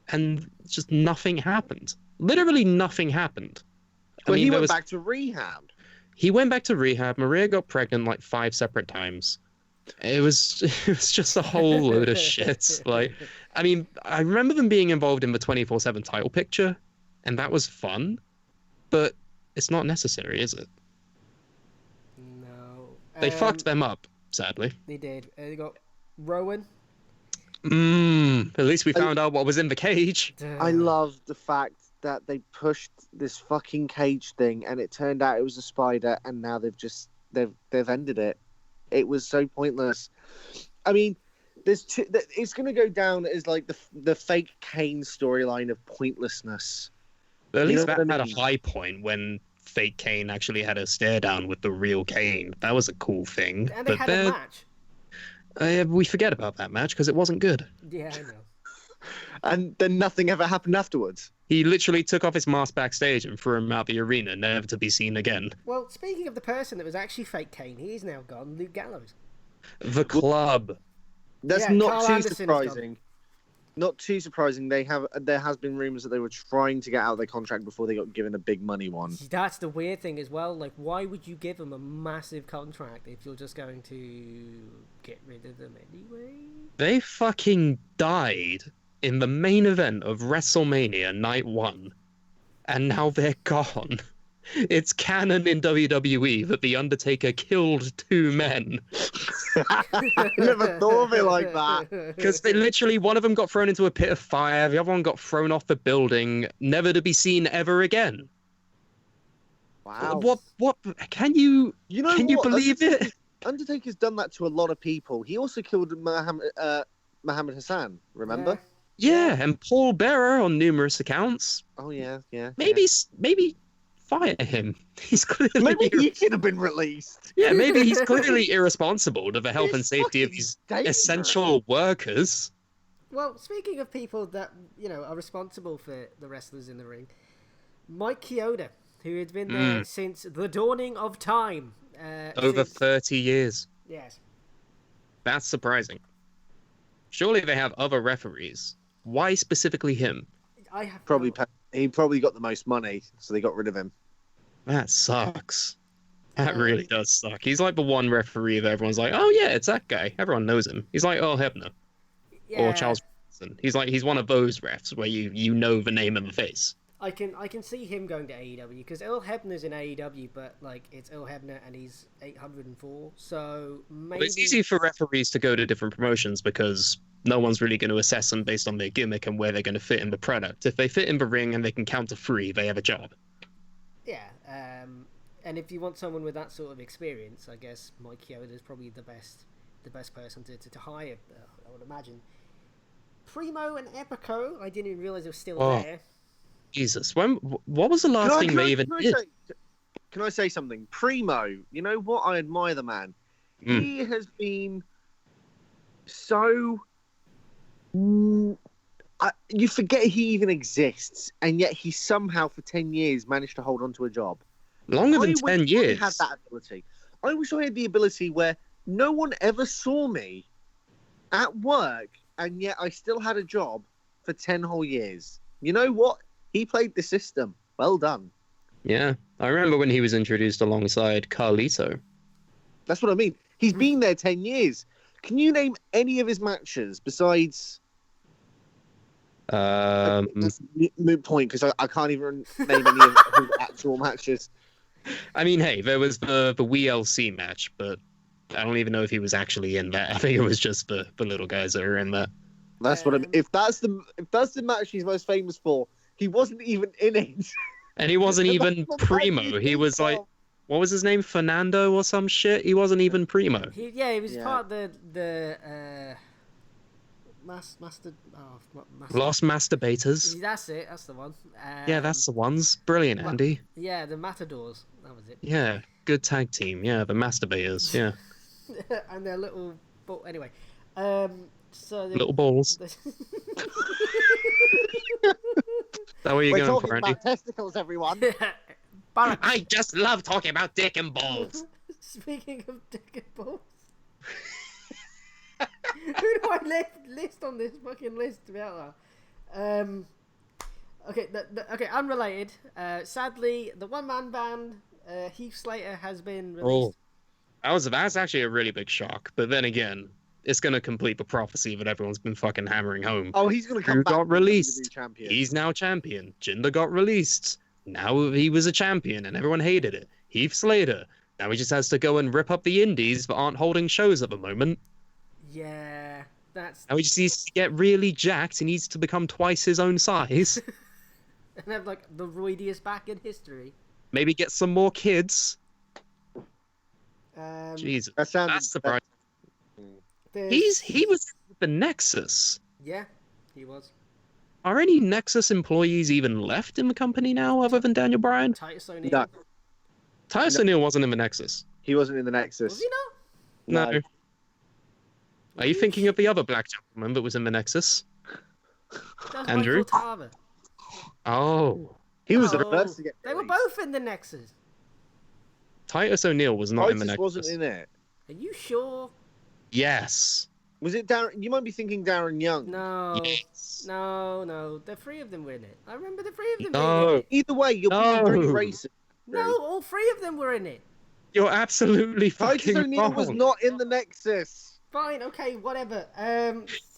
Speaker 2: and just nothing happened. Literally nothing happened.
Speaker 3: Well, he went back to rehab.
Speaker 2: He went back to rehab. Maria got pregnant like 5 separate times. It was just a whole load of shit. Like, I mean, I remember them being involved in the 24/7 title picture, and that was fun, but it's not necessary, is it?
Speaker 1: No.
Speaker 2: They fucked them up, sadly.
Speaker 1: They did. They got Rowan.
Speaker 2: At least we found out what was in the cage.
Speaker 3: I love the fact that they pushed this fucking cage thing, and it turned out it was a spider, and now they've ended it. It was so pointless. I mean, it's going to go down as like the fake Kane storyline of pointlessness.
Speaker 2: But at least that had a high point when fake Kane actually had a stare down with the real Kane. That was a cool thing.
Speaker 1: And they had a match.
Speaker 2: We forget about that match because it wasn't good.
Speaker 1: Yeah, I know.
Speaker 3: And then nothing ever happened afterwards.
Speaker 2: He literally took off his mask backstage and threw him out the arena, never to be seen again.
Speaker 1: Well, speaking of the person that was actually fake Kane, he's now gone, Luke Gallows.
Speaker 2: The club.
Speaker 3: That's not too surprising. Not too surprising. There has been rumors that they were trying to get out of their contract before they got given a big money one.
Speaker 1: That's the weird thing as well. Like, why would you give them a massive contract if you're just going to get rid of them anyway?
Speaker 2: They fucking died in the main event of WrestleMania Night 1, and now they're gone. It's canon in WWE that The Undertaker killed 2 men.
Speaker 3: I never thought of it like that.
Speaker 2: Because literally one of them got thrown into a pit of fire, the other one got thrown off the building, never to be seen ever again.
Speaker 3: Wow.
Speaker 2: What? Can you believe it?
Speaker 3: Undertaker's done that to a lot of people. He also killed Muhammad Hassan, remember?
Speaker 2: Yeah, and Paul Bearer on numerous accounts.
Speaker 3: Oh, yeah.
Speaker 2: Maybe fire him. He's clearly
Speaker 3: maybe he should have been released.
Speaker 2: Yeah, maybe he's clearly irresponsible to the health and safety of these essential workers.
Speaker 1: Well, speaking of people that, are responsible for the wrestlers in the ring, Mike Chioda, who had been there since the dawning of time.
Speaker 2: Over 30 years.
Speaker 1: Yes.
Speaker 2: That's surprising. Surely they have other referees. Why specifically him?
Speaker 3: He probably got the most money, so they got rid of him.
Speaker 2: That sucks. That really does suck. He's like the one referee that everyone's like, oh yeah, it's that guy. Everyone knows him. He's like Earl Hebner. Yeah. Or Charles Bronson. He's one of those refs where you know the name and the face.
Speaker 1: I can see him going to AEW because Earl Hebner's in AEW, but like it's Earl Hebner and he's 804, so maybe
Speaker 2: it's easy for referees to go to different promotions because no one's really going to assess them based on their gimmick and where they're going to fit in the product. If they fit in the ring and they can count to 3, they have a job.
Speaker 1: Yeah, and if you want someone with that sort of experience, I guess Mike Chioda is probably the best person to hire. I would imagine. Primo and Epico, I didn't even realize they were still there.
Speaker 2: Jesus, what was the last thing they even did?
Speaker 3: Can I say something? Primo, you know what? I admire the man. He has been so... you forget he even exists, and yet he somehow for 10 years managed to hold on to a job.
Speaker 2: Longer than 10 years?
Speaker 3: I had that ability. I wish I had the ability where no one ever saw me at work, and yet I still had a job for 10 whole years. You know what? He played the system. Well done.
Speaker 2: Yeah. I remember when he was introduced alongside Carlito.
Speaker 3: That's what I mean. He's been there 10 years. Can you name any of his matches besides
Speaker 2: Um,
Speaker 3: Moot point, because I can't even name any of his actual matches.
Speaker 2: I mean, hey, there was the WLC match, but I don't even know if he was actually in that. I think it was just the little guys that were in that.
Speaker 3: That's what I mean. If that's the match he's most famous for, he wasn't even in it.
Speaker 2: And he wasn't even
Speaker 3: That's what
Speaker 2: primo.
Speaker 3: you
Speaker 2: He was
Speaker 3: think
Speaker 2: like,
Speaker 3: of.
Speaker 2: what was his name? Fernando or some shit? He wasn't even primo.
Speaker 1: He was
Speaker 3: Yeah.
Speaker 1: part of the master.
Speaker 2: Lost Masturbators.
Speaker 1: That's it. That's the one.
Speaker 2: Yeah, that's the ones. Brilliant, Andy.
Speaker 1: Yeah, the Matadors. That was it.
Speaker 2: Yeah, good tag team. Yeah, the Masturbators. Yeah,
Speaker 1: And their little. But anyway, so
Speaker 2: little balls. Is that what you're
Speaker 3: We're
Speaker 2: going
Speaker 3: talking
Speaker 2: for, Andy?
Speaker 3: about testicles, everyone.
Speaker 1: Bollocks.
Speaker 2: I just love talking about dick and balls.
Speaker 1: Speaking of dick and balls, who do I list on this fucking list to be out there? Okay, unrelated. Sadly, the one-man band Heath Slater has been released.
Speaker 2: That's actually a really big shock. But then again, it's gonna complete the prophecy that everyone's been fucking hammering home.
Speaker 3: Oh, he's going to come
Speaker 2: Who
Speaker 3: back.
Speaker 2: got
Speaker 3: to be
Speaker 2: released?
Speaker 3: champion.
Speaker 2: He's now champion. Jinder got released. Now he was a champion and everyone hated it. Heath Slater. Now he just has to go and rip up the indies that aren't holding shows at the moment.
Speaker 1: Yeah, that's
Speaker 2: Now he just needs to get really jacked. He needs to become twice his own size.
Speaker 1: and have like the roidiest back in history.
Speaker 2: Maybe get some more kids. Jesus.
Speaker 3: That sounds
Speaker 2: That's surprising.
Speaker 1: there's-
Speaker 2: He was with the Nexus.
Speaker 1: Yeah, he was.
Speaker 2: Are any Nexus employees even left in the company now other than Daniel Bryan?
Speaker 1: Titus O'Neil.
Speaker 3: No,
Speaker 2: Titus
Speaker 3: No.
Speaker 2: O'Neil wasn't in the Nexus.
Speaker 3: he wasn't in the Nexus.
Speaker 1: Was he not?
Speaker 2: No. Are you thinking of the other black gentleman that was in the Nexus?
Speaker 1: That was
Speaker 2: Andrew?
Speaker 1: Michael Tarver.
Speaker 2: Oh.
Speaker 3: He was the
Speaker 1: Oh,
Speaker 3: first to get
Speaker 1: They were
Speaker 3: released.
Speaker 1: both in the Nexus.
Speaker 2: Titus O'Neil was not in the
Speaker 3: Titus
Speaker 2: Nexus.
Speaker 3: wasn't in it.
Speaker 1: Are you sure?
Speaker 2: Yes.
Speaker 3: Was it Darren? You might be thinking Darren Young.
Speaker 1: No.
Speaker 2: Yes.
Speaker 1: No. The three of them were in it. I remember the three of them
Speaker 2: No.
Speaker 1: being in it.
Speaker 3: Either way, you're being very
Speaker 2: No.
Speaker 3: racist.
Speaker 1: No, all three of them were in it.
Speaker 2: You're absolutely
Speaker 3: Titus
Speaker 2: fucking
Speaker 3: O'Neil
Speaker 2: wrong.
Speaker 3: was not in the Nexus.
Speaker 1: Fine, okay, whatever.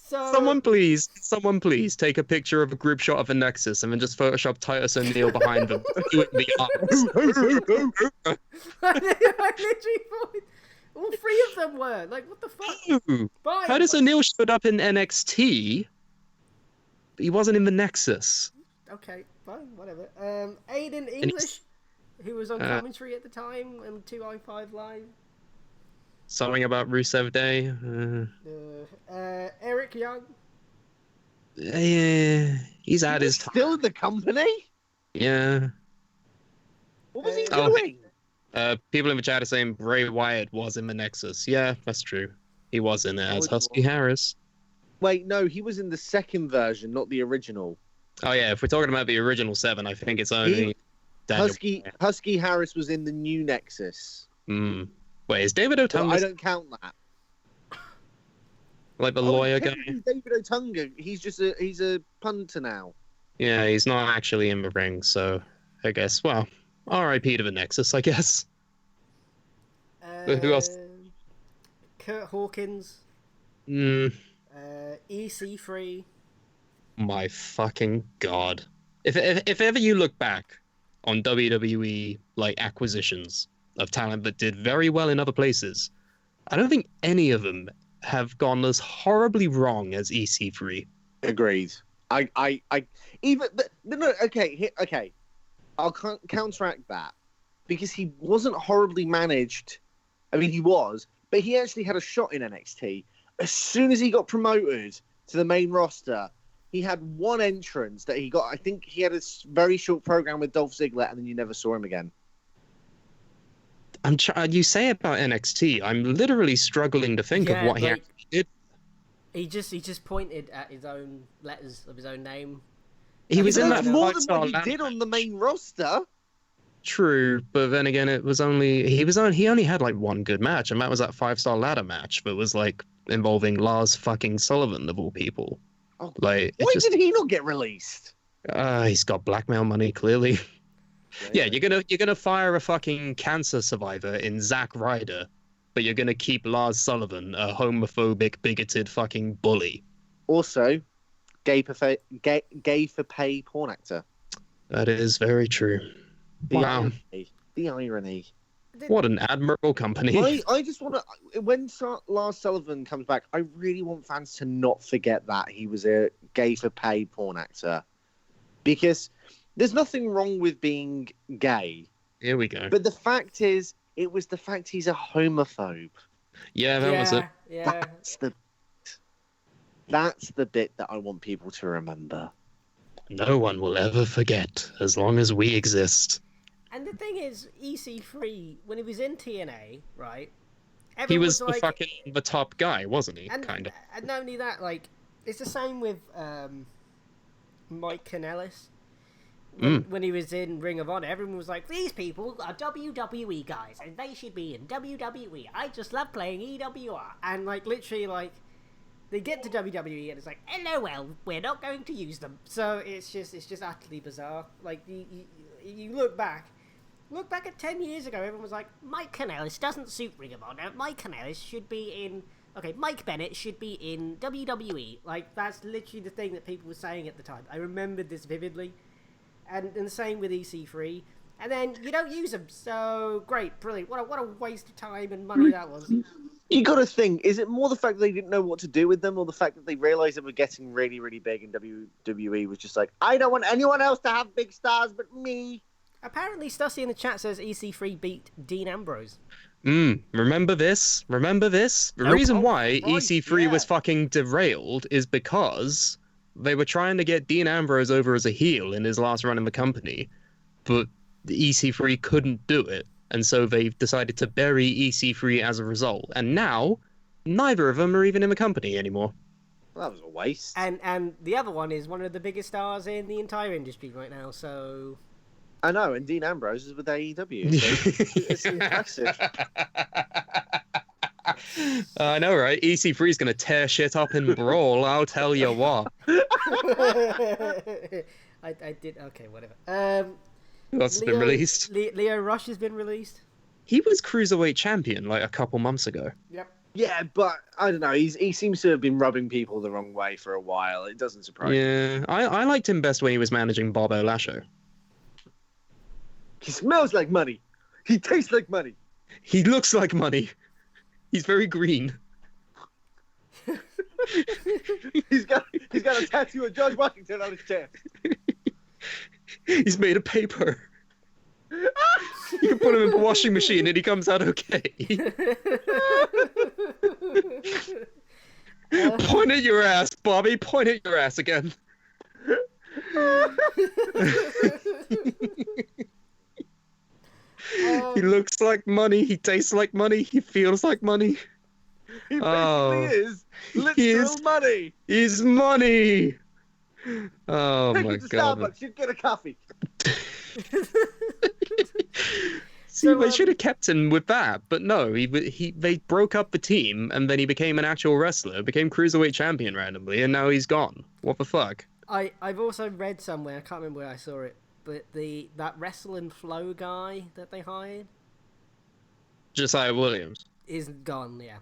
Speaker 1: So
Speaker 2: Someone please take a picture of a group shot of the Nexus and then just Photoshop Titus O'Neil behind them doing the arms.
Speaker 1: I literally thought all three of them were. Like, what the fuck?
Speaker 2: Ooh.
Speaker 1: Fine.
Speaker 2: Titus O'Neil showed up in NXT, but he wasn't in the Nexus.
Speaker 1: Okay, fine, whatever. Aiden English, who was on commentary at the time and 2i5 Live.
Speaker 2: Something about Rusev Day.
Speaker 1: Eric Young.
Speaker 2: Yeah, he's at his time.
Speaker 3: Still in the company?
Speaker 2: Yeah.
Speaker 3: What was he
Speaker 2: Oh.
Speaker 3: doing?
Speaker 2: People in the chat are saying Bray Wyatt was in the Nexus. Yeah, that's true. He was in it as
Speaker 3: Oh,
Speaker 2: Husky Harris.
Speaker 3: Wait, no, he was in the second version, not the original.
Speaker 2: Oh yeah, if we're talking about the original 7, I think it's only Daniel.
Speaker 3: Husky Harris was in the new Nexus.
Speaker 2: Hmm. Wait, is David
Speaker 3: So
Speaker 2: Otunga
Speaker 3: I don't count that.
Speaker 2: like the lawyer guy?
Speaker 3: technically David Otunga, he's a punter now.
Speaker 2: Yeah, he's not actually in the ring, so I guess, well, RIP to the Nexus, I guess. Who else?
Speaker 1: Kurt Hawkins.
Speaker 2: Hmm.
Speaker 1: EC3.
Speaker 2: My fucking god. If ever you look back on WWE like acquisitions of talent that did very well in other places, I don't think any of them have gone as horribly wrong as EC3.
Speaker 3: Agreed. I even no. Okay. I'll counteract that because he wasn't horribly managed. I mean, he was, but he actually had a shot in NXT. As soon as he got promoted to the main roster, he had one entrance that he got. I think he had a very short program with Dolph Ziggler, and then you never saw him again.
Speaker 2: You say about NXT, I'm literally struggling to think of what he
Speaker 1: like,
Speaker 2: actually did.
Speaker 1: He just pointed at his own letters of his own name.
Speaker 2: He was in
Speaker 3: That's
Speaker 2: that
Speaker 3: more than
Speaker 2: 5-star
Speaker 3: what he
Speaker 2: ladder
Speaker 3: did on the
Speaker 2: match.
Speaker 3: main roster.
Speaker 2: True, but then again, he only had like one good match, and that was that 5-star ladder match that was like involving Lars fucking Sullivan of all people.
Speaker 3: Oh,
Speaker 2: Like,
Speaker 3: why did he not get released?
Speaker 2: he's got blackmail money clearly. Yeah, you're gonna fire a fucking cancer survivor in Zack Ryder, but you're gonna keep Lars Sullivan, a homophobic, bigoted fucking bully.
Speaker 3: Also, gay for pay porn actor.
Speaker 2: That is very true. Wow.
Speaker 3: The irony.
Speaker 2: What an admirable company.
Speaker 3: I just want to, when Lars Sullivan comes back, I really want fans to not forget that he was a gay for pay porn actor. Because there's nothing wrong with being gay.
Speaker 2: Here we go.
Speaker 3: But the fact is, it was the fact he's a homophobe.
Speaker 2: Yeah, that was it.
Speaker 1: Yeah.
Speaker 3: That's the bit that I want people to remember.
Speaker 2: No one will ever forget as long as we exist.
Speaker 1: And the thing is, EC3, when he was in TNA, right?
Speaker 2: He was the top guy, wasn't he?
Speaker 1: And,
Speaker 2: kind of.
Speaker 1: And not only that, like, it's the same with Mike Kanellis. When he was in Ring of Honor, everyone was like, these people are WWE guys, and they should be in WWE. I just love playing EWR. And, like, literally, like, they get to WWE, and it's like, LOL, we're not going to use them. So it's just utterly bizarre. Like, you look back at 10 years ago, everyone was like, Mike Kanellis doesn't suit Ring of Honor. Mike Kanellis should be in... Okay, Mike Bennett should be in WWE. Like, that's literally the thing that people were saying at the time. I remembered this vividly. And the same with EC3. And then you don't use them, so great, brilliant. What a waste of time and money that was.
Speaker 3: You got to think, is it more the fact that they didn't know what to do with them, or the fact that they realised they were getting really, really big and WWE was just like, I don't want anyone else to have big stars but me?
Speaker 1: Apparently, Stussy in the chat says EC3 beat Dean Ambrose.
Speaker 2: Remember this? The reason why EC3 was fucking derailed is because they were trying to get Dean Ambrose over as a heel in his last run in the company, but the EC3 couldn't do it, and so they've decided to bury EC3 as a result. And now, neither of them are even in the company anymore.
Speaker 3: Well, that was a waste.
Speaker 1: And the other one is one of the biggest stars in the entire industry right now, so...
Speaker 3: I know, and Dean Ambrose is with AEW. So it's impressive.
Speaker 2: I know, right? EC3 is going to tear shit up in Brawl, I'll tell you what.
Speaker 1: I did... Okay, whatever.
Speaker 2: Who else has been released?
Speaker 1: Leo Rush has been released.
Speaker 2: He was Cruiserweight champion, like, a couple months ago.
Speaker 1: Yep.
Speaker 3: Yeah, but I don't know. He seems to have been rubbing people the wrong way for a while. It doesn't surprise me.
Speaker 2: Yeah, I liked him best when he was managing Bob Lashley.
Speaker 3: He smells like money. He tastes like money.
Speaker 2: He looks like money. He's very green.
Speaker 3: he's got a tattoo of George Washington on his chest.
Speaker 2: He's made of paper. You can put him in the washing machine and he comes out okay. Point at your ass, Bobby. Point at your ass again. He looks like money. He tastes like money. He feels like money.
Speaker 3: He basically is literal money.
Speaker 2: He's money. Oh
Speaker 3: Take
Speaker 2: my
Speaker 3: it to
Speaker 2: god.
Speaker 3: Starbucks, you'd get a coffee.
Speaker 2: See, they should have kept him with that, but no. They broke up the team, and then he became an actual wrestler, became Cruiserweight champion randomly, and now he's gone. What the fuck?
Speaker 1: I've also read somewhere, I can't remember where I saw it, but that Wrestle and Flow guy that they hired
Speaker 2: Josiah Williams
Speaker 1: is gone. Yeah.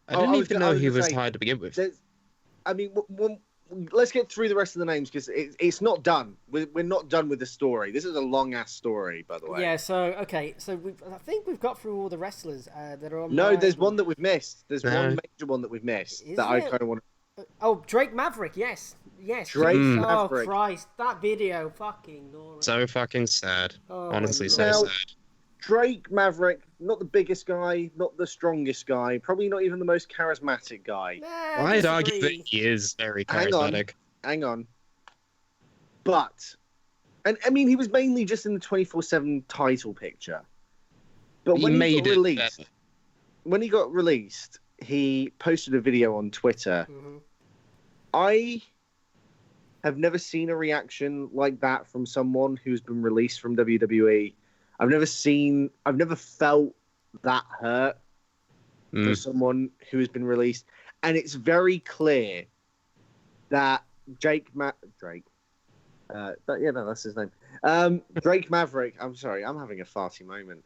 Speaker 2: I didn't even know he was hired to begin with.
Speaker 3: I mean, let's get through the rest of the names because it's not done. We're not done with the story. This is a long ass story, by the way.
Speaker 1: Yeah. So okay. So I think we've got through all the wrestlers that are on.
Speaker 3: No, there's one that we've missed. There's
Speaker 2: No.
Speaker 3: one major one that we've missed
Speaker 1: Is
Speaker 3: that I
Speaker 1: it?
Speaker 3: kind of want.
Speaker 1: Oh, Drake Maverick. Yes.
Speaker 3: Drake
Speaker 1: Oh
Speaker 3: Maverick.
Speaker 1: Christ, that video fucking glorious.
Speaker 2: So fucking sad.
Speaker 1: Oh,
Speaker 2: Honestly,
Speaker 1: my
Speaker 2: so
Speaker 3: Lord.
Speaker 2: sad.
Speaker 3: Drake Maverick, not the biggest guy, not the strongest guy, probably not even the most charismatic guy.
Speaker 1: Nah,
Speaker 2: I'd argue that
Speaker 1: disagree.
Speaker 2: he is very
Speaker 3: Hang on.
Speaker 2: charismatic.
Speaker 3: Hang on. But, and I mean, he was mainly just in the 24/7 title picture. But
Speaker 2: He
Speaker 3: when he
Speaker 2: made
Speaker 3: got
Speaker 2: it
Speaker 3: released,
Speaker 2: better.
Speaker 3: when he got released, he posted a video on Twitter.
Speaker 1: Mhm.
Speaker 3: I have never seen a reaction like that from someone who's been released from WWE. I've never felt that hurt for someone who has been released. And it's very clear that that's his name. Drake Maverick. I'm sorry, I'm having a farty moment.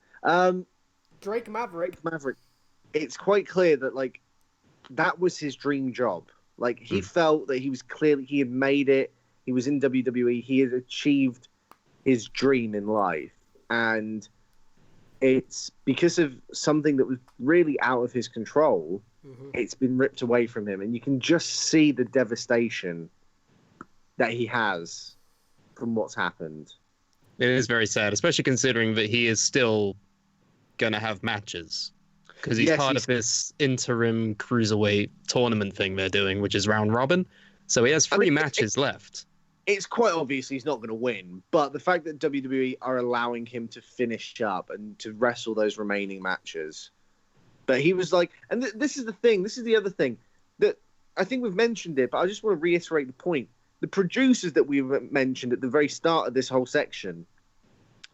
Speaker 1: Drake Maverick.
Speaker 3: Maverick. It's quite clear that like that was his dream job. Like, he felt that he had made it. He was in WWE. He had achieved his dream in life. And it's because of something that was really out of his control, it's been ripped away from him. And you can just see the devastation that he has from what's happened.
Speaker 2: It is very sad, especially considering that he is still going to have matches. Because he's part of this interim cruiserweight tournament thing they're doing, which is round robin. So he has three matches left.
Speaker 3: It's quite obvious he's not going to win, but the fact that WWE are allowing him to finish up and to wrestle those remaining matches. But he was like, and this is the thing, this is the other thing, that I think we've mentioned it, but I just want to reiterate the point. The producers that we mentioned at the very start of this whole section,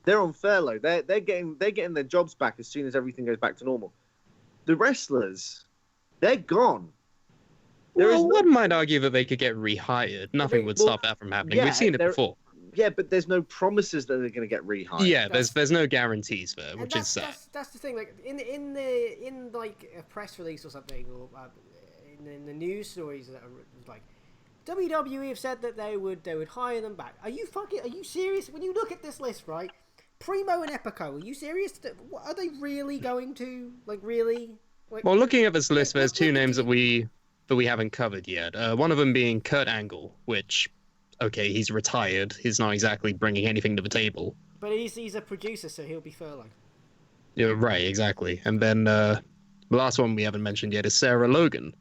Speaker 3: they're on furlough. They're getting their jobs back as soon as everything goes back to normal. The wrestlers, they're gone.
Speaker 2: One might argue that they could get rehired. Nothing would stop that from happening. We've seen it before.
Speaker 3: Yeah, but there's no promises that they're going to get rehired.
Speaker 2: Yeah, there's no guarantees there, which is sad.
Speaker 1: That's the thing. Like in like a press release or something, or in the news stories that are like, WWE have said that they would hire them back. Are you serious? When you look at this list, right? Primo and Epico, are you serious? Are they really going to really? Like,
Speaker 2: well, looking at this list, there's two names that we haven't covered yet. One of them being Kurt Angle, which, okay, he's retired. He's not exactly bringing anything to the table.
Speaker 1: But he's a producer, so he'll be furloughed.
Speaker 2: Yeah, right, exactly. And then the last one we haven't mentioned yet is Sarah Logan.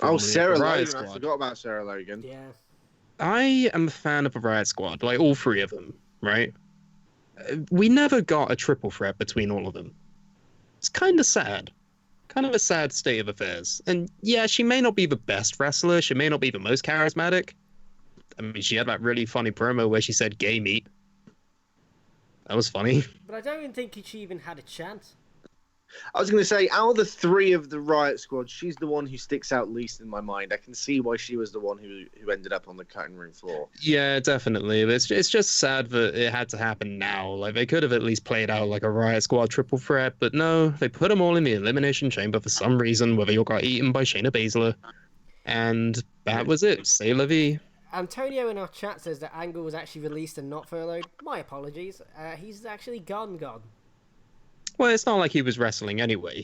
Speaker 3: Oh, Sarah Logan! I forgot about Sarah Logan.
Speaker 1: Yeah.
Speaker 2: I am a fan of the Riot Squad, like all three of them, right? We never got a triple threat between all of them. It's kind of sad. Kind of a sad state of affairs. And yeah, she may not be the best wrestler. She may not be the most charismatic. I mean, she had that really funny promo where she said gay meat. That was funny.
Speaker 1: But I don't even think she even had a chance.
Speaker 3: I was going to say, out of the three of the Riot Squad, she's the one who sticks out least in my mind. I can see why she was the one who ended up on the cutting room floor.
Speaker 2: Yeah, definitely. But it's just sad that it had to happen now. Like, they could have at least played out like a Riot Squad triple threat, but no, they put them all in the Elimination Chamber for some reason, where they all got eaten by Shayna Baszler. And that was it. C'est la vie.
Speaker 1: Antonio in our chat says that Angle was actually released and not furloughed. My apologies. He's actually gone.
Speaker 2: Well, it's not like he was wrestling anyway.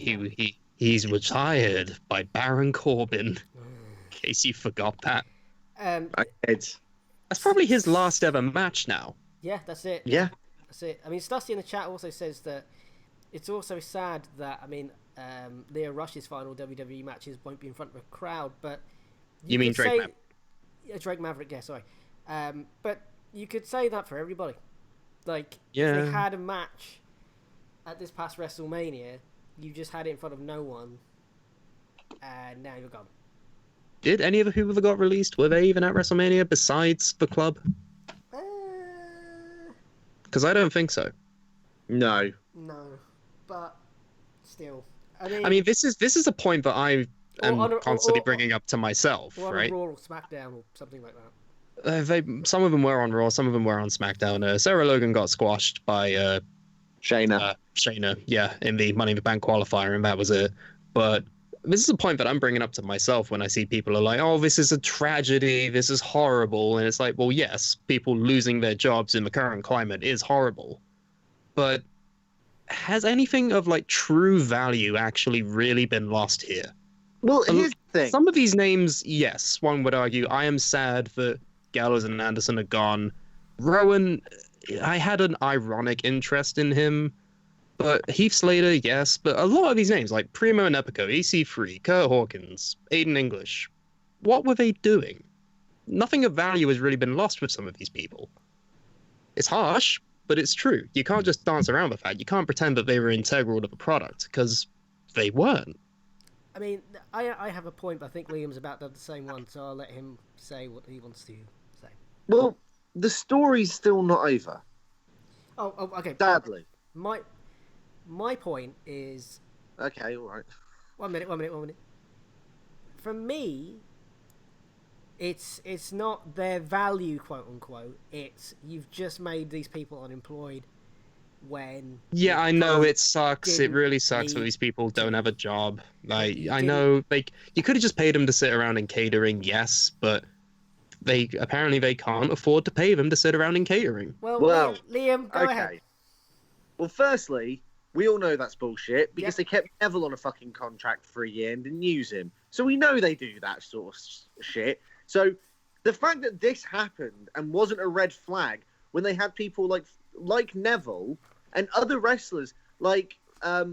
Speaker 2: He's retired by Baron Corbin. In case you forgot that.
Speaker 3: That's
Speaker 2: probably his last ever match now.
Speaker 1: Yeah, that's it.
Speaker 3: Yeah.
Speaker 1: That's it. I mean, Stusty in the chat also says that it's also sad that, Leo Rush's final WWE matches won't be in front of a crowd, but...
Speaker 2: You mean Drake Maverick?
Speaker 1: Yeah, Drake Maverick, yeah, sorry. But you could say that for everybody. Like,
Speaker 2: yeah.
Speaker 1: If they had a match at this past WrestleMania, you just had it in front of no one, and now you're gone.
Speaker 2: Did any of the people that got released, were they even at WrestleMania besides the club? Because I don't think so.
Speaker 3: No,
Speaker 1: but still,
Speaker 2: I mean, this is a point that I am constantly bringing up to myself, right?
Speaker 1: Raw or SmackDown or something like that.
Speaker 2: Some of them were on Raw, some of them were on SmackDown. Sarah Logan got squashed by
Speaker 3: Shayna,
Speaker 2: yeah, in the Money in the Bank qualifier, and that was it. But this is a point that I'm bringing up to myself when I see people are like, oh, this is a tragedy, this is horrible. And it's like, well, yes, people losing their jobs in the current climate is horrible. But has anything of like true value actually really been lost here?
Speaker 3: Well, here's the thing.
Speaker 2: Some of these names, yes, one would argue, I am sad that Gallows and Anderson are gone. Rowan, I had an ironic interest in him, but Heath Slater, yes, but a lot of these names, like Primo and Epico, EC3, Kurt Hawkins, Aiden English, what were they doing? Nothing of value has really been lost with some of these people. It's harsh, but it's true. You can't just dance around the fact. You can't pretend that they were integral to the product, because they weren't.
Speaker 1: I mean, I have a point, but I think Liam's about to have the same one, so I'll let him say what he wants to say.
Speaker 3: Well, the story's still not over.
Speaker 1: Oh, okay.
Speaker 3: Sadly.
Speaker 1: My point is...
Speaker 3: Okay, all right.
Speaker 1: One minute. For me, it's not their value, quote unquote. It's you've just made these people unemployed, when.
Speaker 2: Yeah, I know it sucks. It
Speaker 1: didn't
Speaker 2: really sucks when
Speaker 1: need
Speaker 2: these people don't have a job. Like,
Speaker 1: you
Speaker 2: I
Speaker 1: didn't-
Speaker 2: know, like, you could have just paid them to sit around in catering, yes, but they apparently they can't afford to pay them to sit around in catering.
Speaker 1: Well,
Speaker 3: Well,
Speaker 1: Liam, go ahead.
Speaker 3: Okay. Well, firstly, we all know that's bullshit because
Speaker 1: Yep.
Speaker 3: they kept Neville on a fucking contract for a year and didn't use him. So we know they do that sort of shit. So the fact that this happened and wasn't a red flag when they had people like Neville and other wrestlers like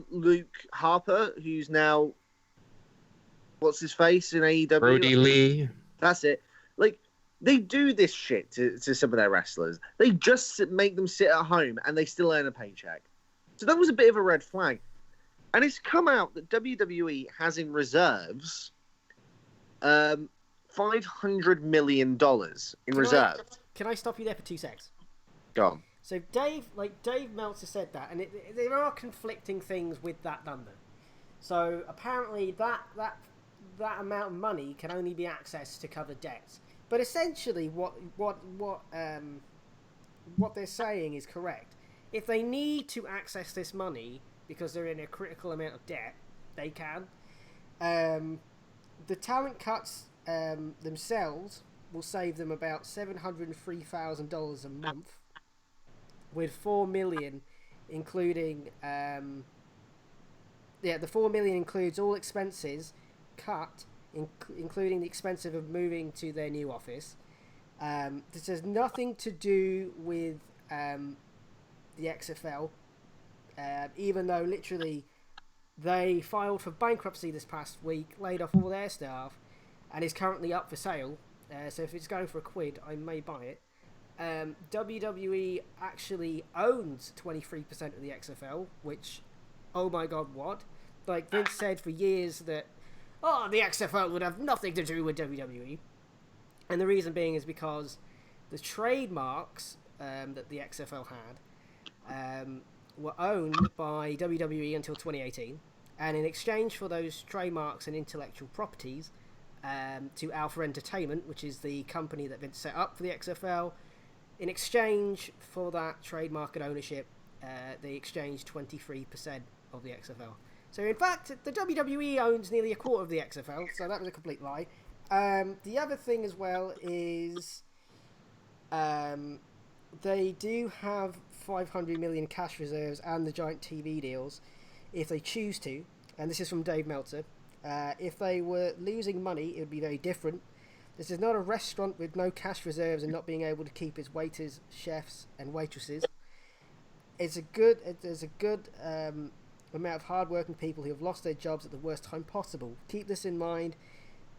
Speaker 3: Luke Harper, who's now what's his face in AEW?
Speaker 2: Brody Lee.
Speaker 3: That's it. Like, they do this shit to some of their wrestlers. They just make them sit at home and they still earn a paycheck. So that was a bit of a red flag. And it's come out that WWE has in reserves $500 million in reserves.
Speaker 1: Can I stop you there for 2 secs?
Speaker 3: Go on.
Speaker 1: So Dave Meltzer said that, and there are conflicting things with that number. So apparently that amount of money can only be accessed to cover debts. But essentially, what they're saying is correct. If they need to access this money because they're in a critical amount of debt, they can. The talent cuts themselves will save them about $703,000 a month, with $4 million including the $4 million includes all expenses cut, including the expense of moving to their new office. This has nothing to do with the XFL, even though literally they filed for bankruptcy this past week, laid off all their staff, and is currently up for sale. So if it's going for £1, I may buy it. WWE actually owns 23% of the XFL, which, oh my god, what? Like, Vince said for years that, the XFL would have nothing to do with WWE. And the reason being is because the trademarks that the XFL had were owned by WWE until 2018. And in exchange for those trademarks and intellectual properties, to Alpha Entertainment, which is the company that Vince set up for the XFL, in exchange for that trademark and ownership, they exchanged 23% of the XFL. So in fact, the WWE owns nearly a quarter of the XFL, so that was a complete lie. The other thing as well is they do have 500 million cash reserves and the giant TV deals if they choose to, and this is from Dave Meltzer. If they were losing money, it would be very different. This is not a restaurant with no cash reserves and not being able to keep its waiters, chefs, and waitresses. There's a good amount of hard-working people who have lost their jobs at the worst time possible. Keep this in mind.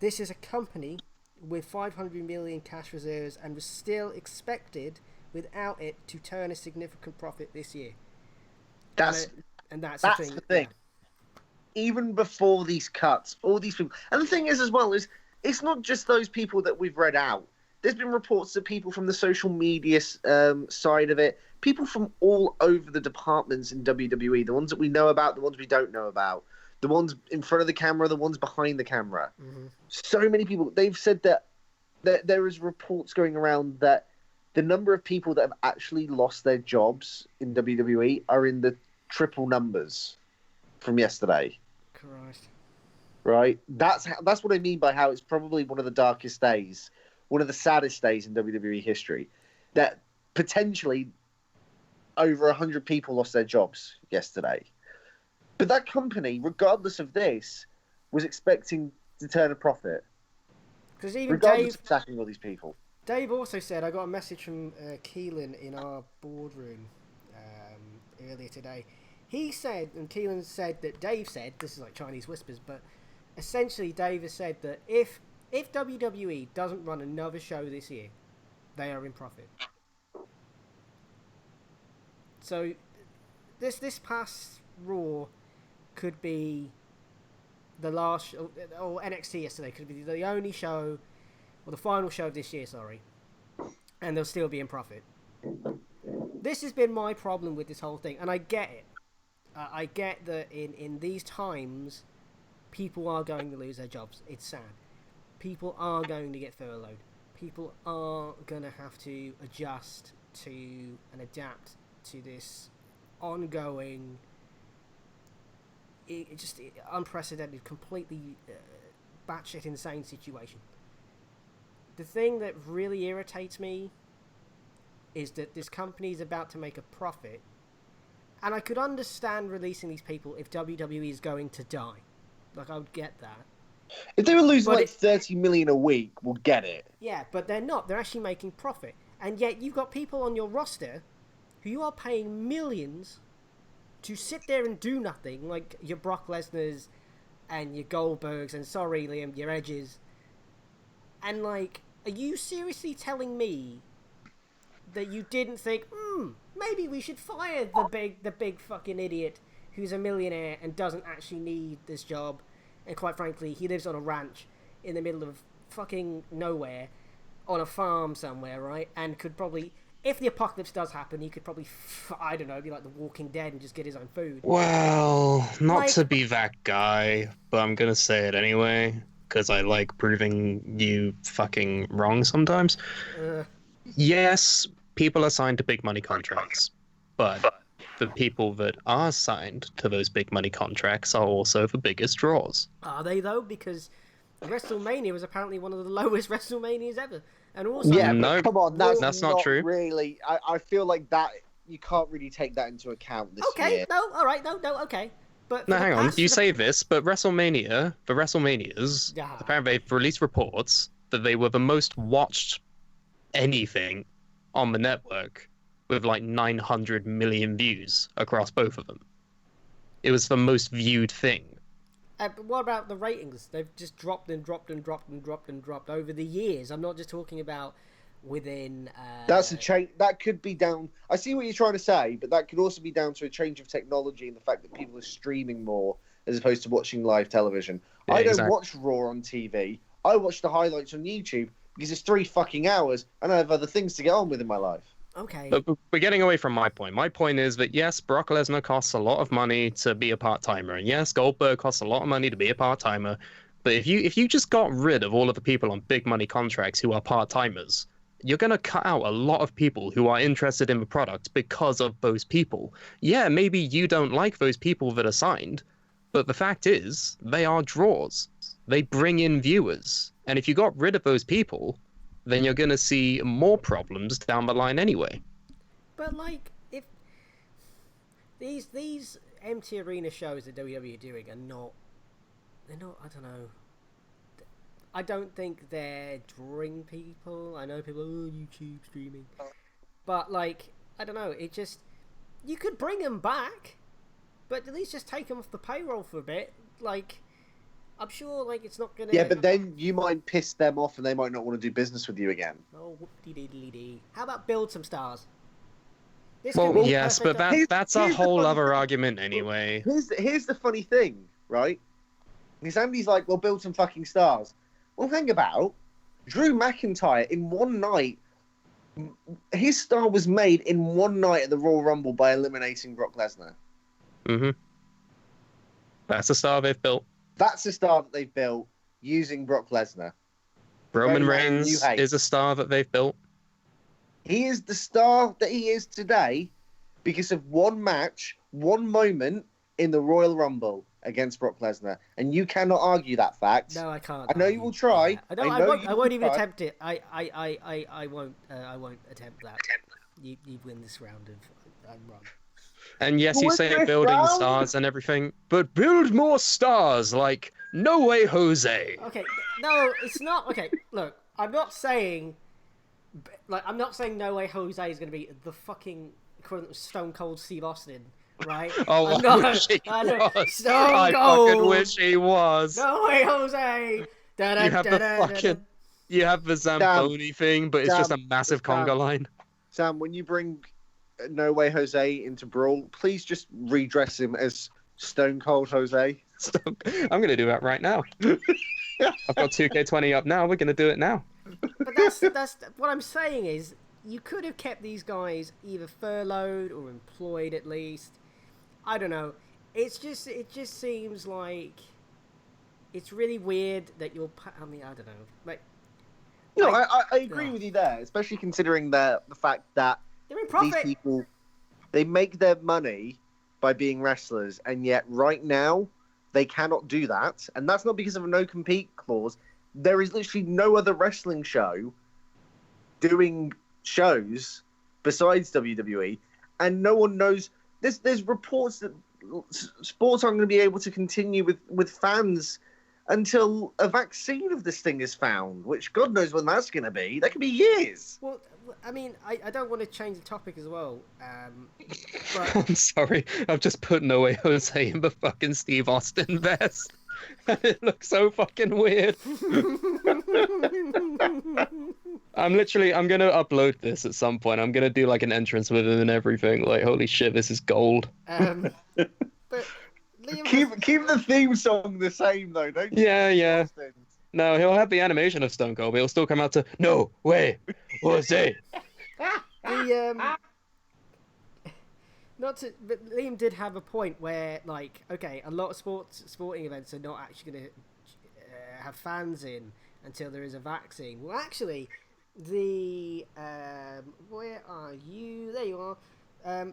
Speaker 1: This is a company with 500 million cash reserves and was still expected, without it, to turn a significant profit this year.
Speaker 3: That's the thing. Even before these cuts, all these people, and the thing is as well is it's not just those people that we've read out. There's been reports of people from the social media side of it, people from all over the departments in WWE, the ones that we know about, the ones we don't know about, the ones in front of the camera, the ones behind the camera. Mm-hmm. So many people. They've said that there is reports going around that the number of people that have actually lost their jobs in WWE are in the triple numbers from yesterday.
Speaker 1: Christ.
Speaker 3: Right? That's what I mean by how it's probably one of the darkest days, one of the saddest days in WWE history. That potentially over 100 people lost their jobs yesterday. But that company, regardless of this, was expecting to turn a profit.
Speaker 1: Because even
Speaker 3: regardless of sacking all these people.
Speaker 1: Dave also said, I got a message from Keelan in our boardroom earlier today. He said, and Keelan said that Dave said, this is like Chinese whispers, but essentially Dave has said that if WWE doesn't run another show this year, they are in profit. So this past Raw could be the last, or NXT yesterday could be the only show, or the final show of this year, sorry, and they'll still be in profit. This has been my problem with this whole thing, and I get it. I get that in these times, people are going to lose their jobs. It's sad. People are going to get furloughed. People are going to have to adjust to and adapt to this ongoing, just unprecedented, completely batshit insane situation. The thing that really irritates me is that this company is about to make a profit, and I could understand releasing these people if WWE is going to die. Like, I would get that.
Speaker 3: If they were losing 30 million a week, we'll get it.
Speaker 1: Yeah, but they're not. They're actually making profit. And yet you've got people on your roster who you are paying millions to sit there and do nothing, like your Brock Lesnar's and your Goldbergs, and sorry, Liam, your Edges. And, like, are you seriously telling me that you didn't think, maybe we should fire the big fucking idiot who's a millionaire and doesn't actually need this job, and quite frankly, he lives on a ranch in the middle of fucking nowhere on a farm somewhere, right? And could probably, if the apocalypse does happen, he could probably, I don't know, be like the Walking Dead and just get his own food.
Speaker 2: Well, not
Speaker 1: Like-
Speaker 2: to be that guy, but I'm gonna say it anyway, because I like proving you fucking wrong sometimes. Yes, people are signed to big money contracts, but the people that are signed to those big money contracts are also the biggest draws.
Speaker 1: Are they, though? Because WrestleMania was apparently one of the lowest WrestleManias ever. And also...
Speaker 3: Yeah,
Speaker 2: No,
Speaker 3: but come on, that's
Speaker 2: not
Speaker 3: not
Speaker 2: true.
Speaker 3: Really, I feel like that, you can't really take that into account this
Speaker 1: Okay,
Speaker 3: year.
Speaker 1: no, alright, no, okay. But
Speaker 2: No,
Speaker 1: for the
Speaker 2: hang on.
Speaker 1: past-
Speaker 2: You say this, but the WrestleManias,
Speaker 1: Yeah.
Speaker 2: apparently they've released reports that they were the most watched anything on the network, with like 900 million views across both of them. It was the most viewed thing.
Speaker 1: But what about the ratings? They've just dropped and dropped and dropped and dropped and dropped over the years. I'm not just talking about within...
Speaker 3: That's a change. That could be down. I see what you're trying to say, but that could also be down to a change of technology and the fact that people are streaming more as opposed to watching live television.
Speaker 2: Yeah,
Speaker 3: I don't
Speaker 2: exactly.
Speaker 3: watch Raw on TV. I watch the highlights on YouTube because it's 3 fucking hours and I have other things to get on with in my life.
Speaker 1: Okay.
Speaker 2: But we're getting away from my point. My point is that yes, Brock Lesnar costs a lot of money to be a part-timer, and yes, Goldberg costs a lot of money to be a part-timer. But if you just got rid of all of the people on big money contracts who are part-timers, you're going to cut out a lot of people who are interested in the product because of those people. Yeah, maybe you don't like those people that are signed, but the fact is, they are draws. They bring in viewers. And if you got rid of those people, then you're going to see more problems down the line anyway.
Speaker 1: But, like, if... These empty arena shows that WWE are doing are not... They're not, I don't know... I don't think they're drawing people. I know people, YouTube streaming. But, like, I don't know, it just... You could bring them back, but at least just take them off the payroll for a bit. Like, I'm sure, like, it's not gonna...
Speaker 3: Yeah, but then you might piss them off and they might not want to do business with you again.
Speaker 1: Oh, whoop-de-dee-dee-dee. How about build some stars? This
Speaker 2: Well,
Speaker 1: could be
Speaker 2: yes, but
Speaker 1: perfect-
Speaker 2: that's a
Speaker 3: here's the
Speaker 2: whole
Speaker 3: funny
Speaker 2: other
Speaker 3: thing.
Speaker 2: argument anyway.
Speaker 3: Here's the funny thing, right? Because Andy's like, well, build some fucking stars. Well, think about Drew McIntyre in one night. His star was made in one night at the Royal Rumble by eliminating Brock Lesnar.
Speaker 2: Mm-hmm. That's a star they've built.
Speaker 3: That's the star that they've built using Brock Lesnar.
Speaker 2: Roman
Speaker 3: Very man you
Speaker 2: Reigns
Speaker 3: hate.
Speaker 2: is a star that they've built.
Speaker 3: He is the star that he is today because of one match, one moment in the Royal Rumble against Brock Lesnar, and you cannot argue that fact.
Speaker 1: No, I can't.
Speaker 3: I know you will try.
Speaker 1: Yeah. I
Speaker 3: you
Speaker 1: won't
Speaker 3: will
Speaker 1: even
Speaker 3: try.
Speaker 1: attempt it. I won't attempt that. You win this round of... I'm wrong.
Speaker 2: And yes, you
Speaker 3: What's
Speaker 2: say
Speaker 3: this
Speaker 2: building
Speaker 3: round?
Speaker 2: stars and everything, but build more stars like No Way Jose.
Speaker 1: Okay, no, it's not. Okay, look, I'm not saying... Like, I'm not saying No Way Jose is going to be the fucking equivalent of Stone Cold Steve Austin, right?
Speaker 2: Oh,
Speaker 1: I'm
Speaker 2: I
Speaker 1: not-
Speaker 2: wish he
Speaker 1: I know-
Speaker 2: was.
Speaker 1: Stone
Speaker 2: I
Speaker 1: Cold.
Speaker 2: fucking wish he was.
Speaker 1: No Way Jose!
Speaker 2: You have the fucking... You have the Zamboni thing, but it's just a massive
Speaker 3: Sam.
Speaker 2: conga line.
Speaker 3: Sam, when you bring No Way Jose into Brawl, please just redress him as Stone Cold Jose.
Speaker 2: I'm going to do that right now. I've got 2K20 up now. We're going to do it now.
Speaker 1: But that's what I'm saying is you could have kept these guys either furloughed or employed at least. I don't know. It just seems like it's really weird that you're. I mean, I don't know. Like,
Speaker 3: No,
Speaker 1: like,
Speaker 3: I agree with you there, especially considering the fact that
Speaker 1: they're in
Speaker 3: these
Speaker 1: profit.
Speaker 3: people, They make their money by being wrestlers, and yet right now they cannot do that. And that's not because of a no-compete clause. There is literally no other wrestling show doing shows besides WWE, and no one knows. There's reports that sports aren't going to be able to continue with fans until a vaccine of this thing is found, which God knows when that's going to be. That could be years.
Speaker 1: Well, I mean, I don't want to change the topic as well, but
Speaker 2: I'm sorry, I've just put away Jose in the fucking Steve Austin vest. And it looks so fucking weird. I'm gonna upload this at some point. I'm gonna do like an entrance with him and everything. Like, holy shit, this is gold.
Speaker 1: but Liam
Speaker 3: Keep the theme song the same though, don't you?
Speaker 2: Yeah.
Speaker 3: Austin?
Speaker 2: No, he'll have the animation of Stone Cold, but he'll still come out to "No way, Jose."
Speaker 1: Not to, but Liam did have a point where, like, okay, a lot of sporting events are not actually going to have fans in until there is a vaccine. Well, actually, where are you? There you are.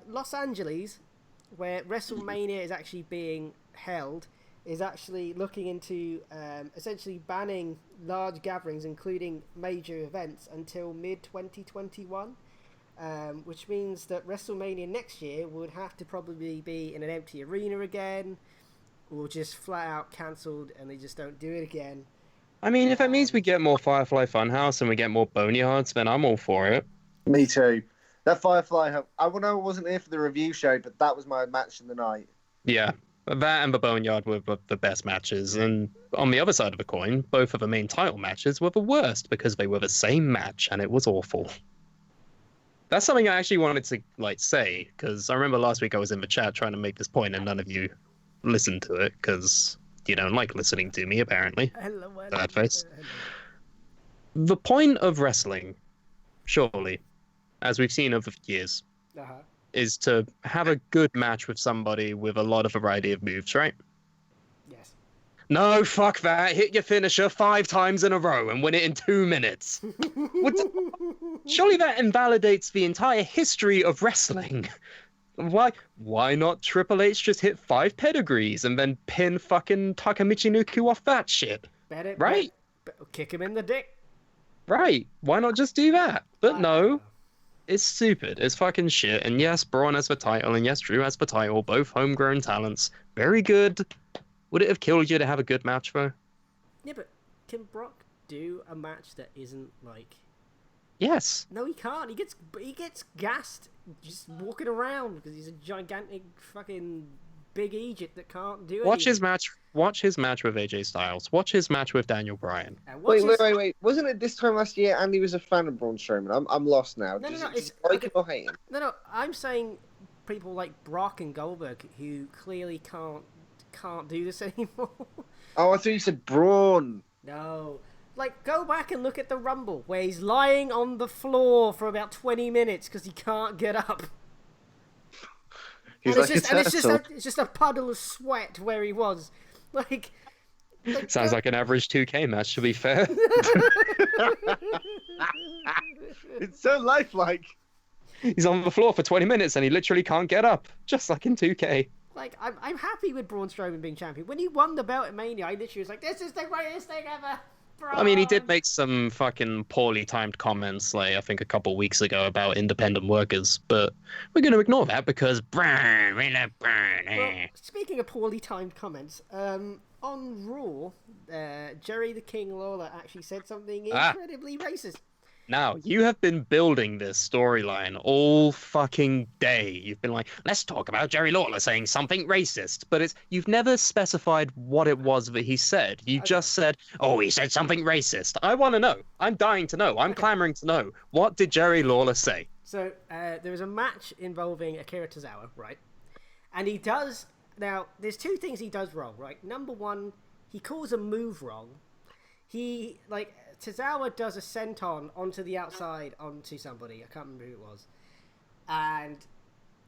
Speaker 1: Los Angeles, where WrestleMania is actually being held, is actually looking into essentially banning large gatherings, including major events, until mid-2021. Which means that WrestleMania next year would have to probably be in an empty arena again, or just flat out cancelled and they just don't do it again.
Speaker 2: I mean, if it means we get more Firefly Funhouse and we get more Boneyards, then I'm all for it.
Speaker 3: Me too. That Firefly, I know I wasn't here for the review show, but that was my match of the night.
Speaker 2: Yeah, that and the Boneyard were the best matches, and on the other side of the coin, both of the main title matches were the worst because they were the same match and it was awful. That's something I actually wanted to say, because I remember last week I was in the chat trying to make this point and none of you listened to it because you don't like listening to me, apparently.
Speaker 1: Hello.
Speaker 2: Bad face. The point of wrestling, surely, as we've seen over years, is to have a good match with somebody with a lot of variety of moves, right?
Speaker 1: Yes.
Speaker 2: No, fuck that. Hit your finisher 5 times in a row and win it in 2 minutes. Surely that invalidates the entire history of wrestling. Why not Triple H just hit 5 pedigrees and then pin fucking Takamichi Nuku off that shit? Right?
Speaker 1: Kick him in the dick.
Speaker 2: Right. Why not just do that? But no. It's stupid. It's fucking shit. And yes, Braun has the title, and yes, Drew has the title. Both homegrown talents. Very good. Would it have killed you to have a good match, though?
Speaker 1: Yeah, but can Brock do a match that isn't like...
Speaker 2: Yes.
Speaker 1: No, he can't. He gets gassed just walking around because he's a gigantic fucking big Egypt that can't do anything.
Speaker 2: Watch his match with AJ Styles. Watch his match with Daniel Bryan.
Speaker 3: Wait. Wasn't it this time last year Andy was a fan of Braun Strowman? I'm lost now.
Speaker 1: No.
Speaker 3: Like him or hate him?
Speaker 1: No. I'm saying people like Brock and Goldberg who clearly can't do this anymore.
Speaker 3: Oh, I thought you said Braun.
Speaker 1: No. Like, go back and look at the Rumble, where he's lying on the floor for about 20 minutes because he can't get up. It's just a puddle of sweat where he was. Like
Speaker 2: Sounds like an average 2K match, to be fair.
Speaker 3: It's so lifelike.
Speaker 2: He's on the floor for 20 minutes and he literally can't get up, just like in 2K.
Speaker 1: Like, I'm happy with Braun Strowman being champion. When he won the belt at Mania, I literally was like, this is the greatest thing ever. Braun.
Speaker 2: I mean, he did make some fucking poorly timed comments, like, I think a couple weeks ago about independent workers, but we're going to ignore that because Braun, we love Braun.
Speaker 1: Well, speaking of poorly timed comments, on Raw, Jerry the King Lawler actually said something incredibly racist.
Speaker 2: Now, you have been building this storyline all fucking day. You've been like, let's talk about Jerry Lawler saying something racist. But you've never specified what it was that he said. You just said, oh, he said something racist. I want to know. I'm dying to know. I'm clamoring to know. What did Jerry Lawler say?
Speaker 1: So, there was a match involving Akira Tozawa, right? And he does... Now, there's 2 things he does wrong, right? Number 1, he calls a move wrong. He, Tozawa does a senton onto the outside onto somebody. I can't remember who it was. And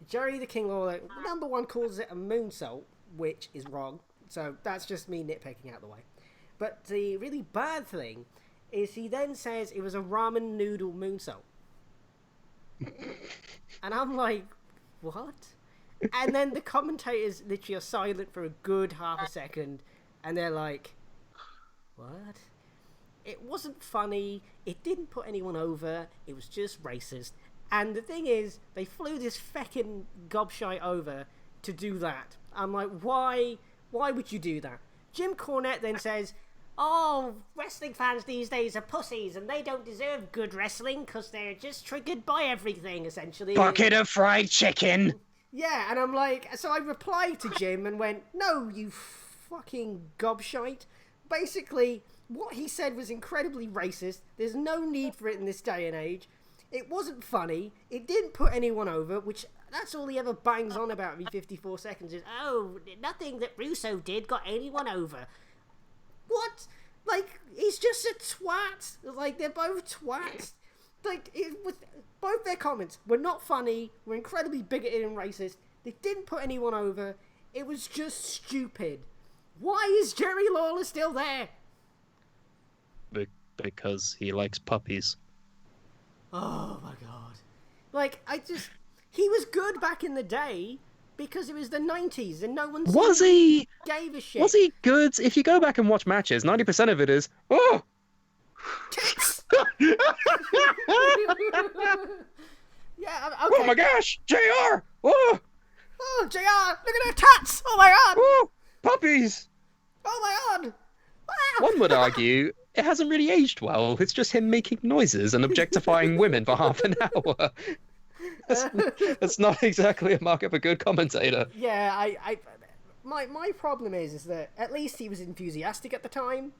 Speaker 1: Jerry the King Lawler, number 1, calls it a moonsault, which is wrong. So that's just me nitpicking out the way. But the really bad thing is he then says it was a ramen noodle moonsault. And I'm like, what? And then the commentators literally are silent for a good half a second, and they're like, what? It wasn't funny, it didn't put anyone over, it was just racist. And the thing is, they flew this feckin' gobshite over to do that. I'm like, why would you do that? Jim Cornette then says, oh, wrestling fans these days are pussies and they don't deserve good wrestling because they're just triggered by everything, essentially.
Speaker 2: Bucket of fried chicken!
Speaker 1: Yeah, and I'm like, so I replied to Jim and went, no, you fucking gobshite. Basically, what he said was incredibly racist. There's no need for it in this day and age. It wasn't funny. It didn't put anyone over, which that's all he ever bangs on about every 54 seconds is, oh, nothing that Russo did got anyone over. What? Like, he's just a twat. Like, they're both twats. Like, both their comments were not funny, were incredibly bigoted and racist. They didn't put anyone over. It was just stupid. Why is Jerry Lawler still there?
Speaker 2: Because he likes puppies.
Speaker 1: Oh my god. Like, he was good back in the day because it was the 90s and no one gave a shit.
Speaker 2: Was he good? If you go back and watch matches, 90% of it is, oh!
Speaker 1: Tits! Yeah, okay.
Speaker 2: Oh my gosh! JR! Oh!
Speaker 1: Oh, JR, look at her tats! Oh my god!
Speaker 2: Oh! Puppies!
Speaker 1: Oh my god! Ah!
Speaker 2: One would argue it hasn't really aged well. It's just him making noises and objectifying women for half an hour. That's not exactly a mark of a good commentator.
Speaker 1: Yeah, my problem is that at least he was enthusiastic at the time,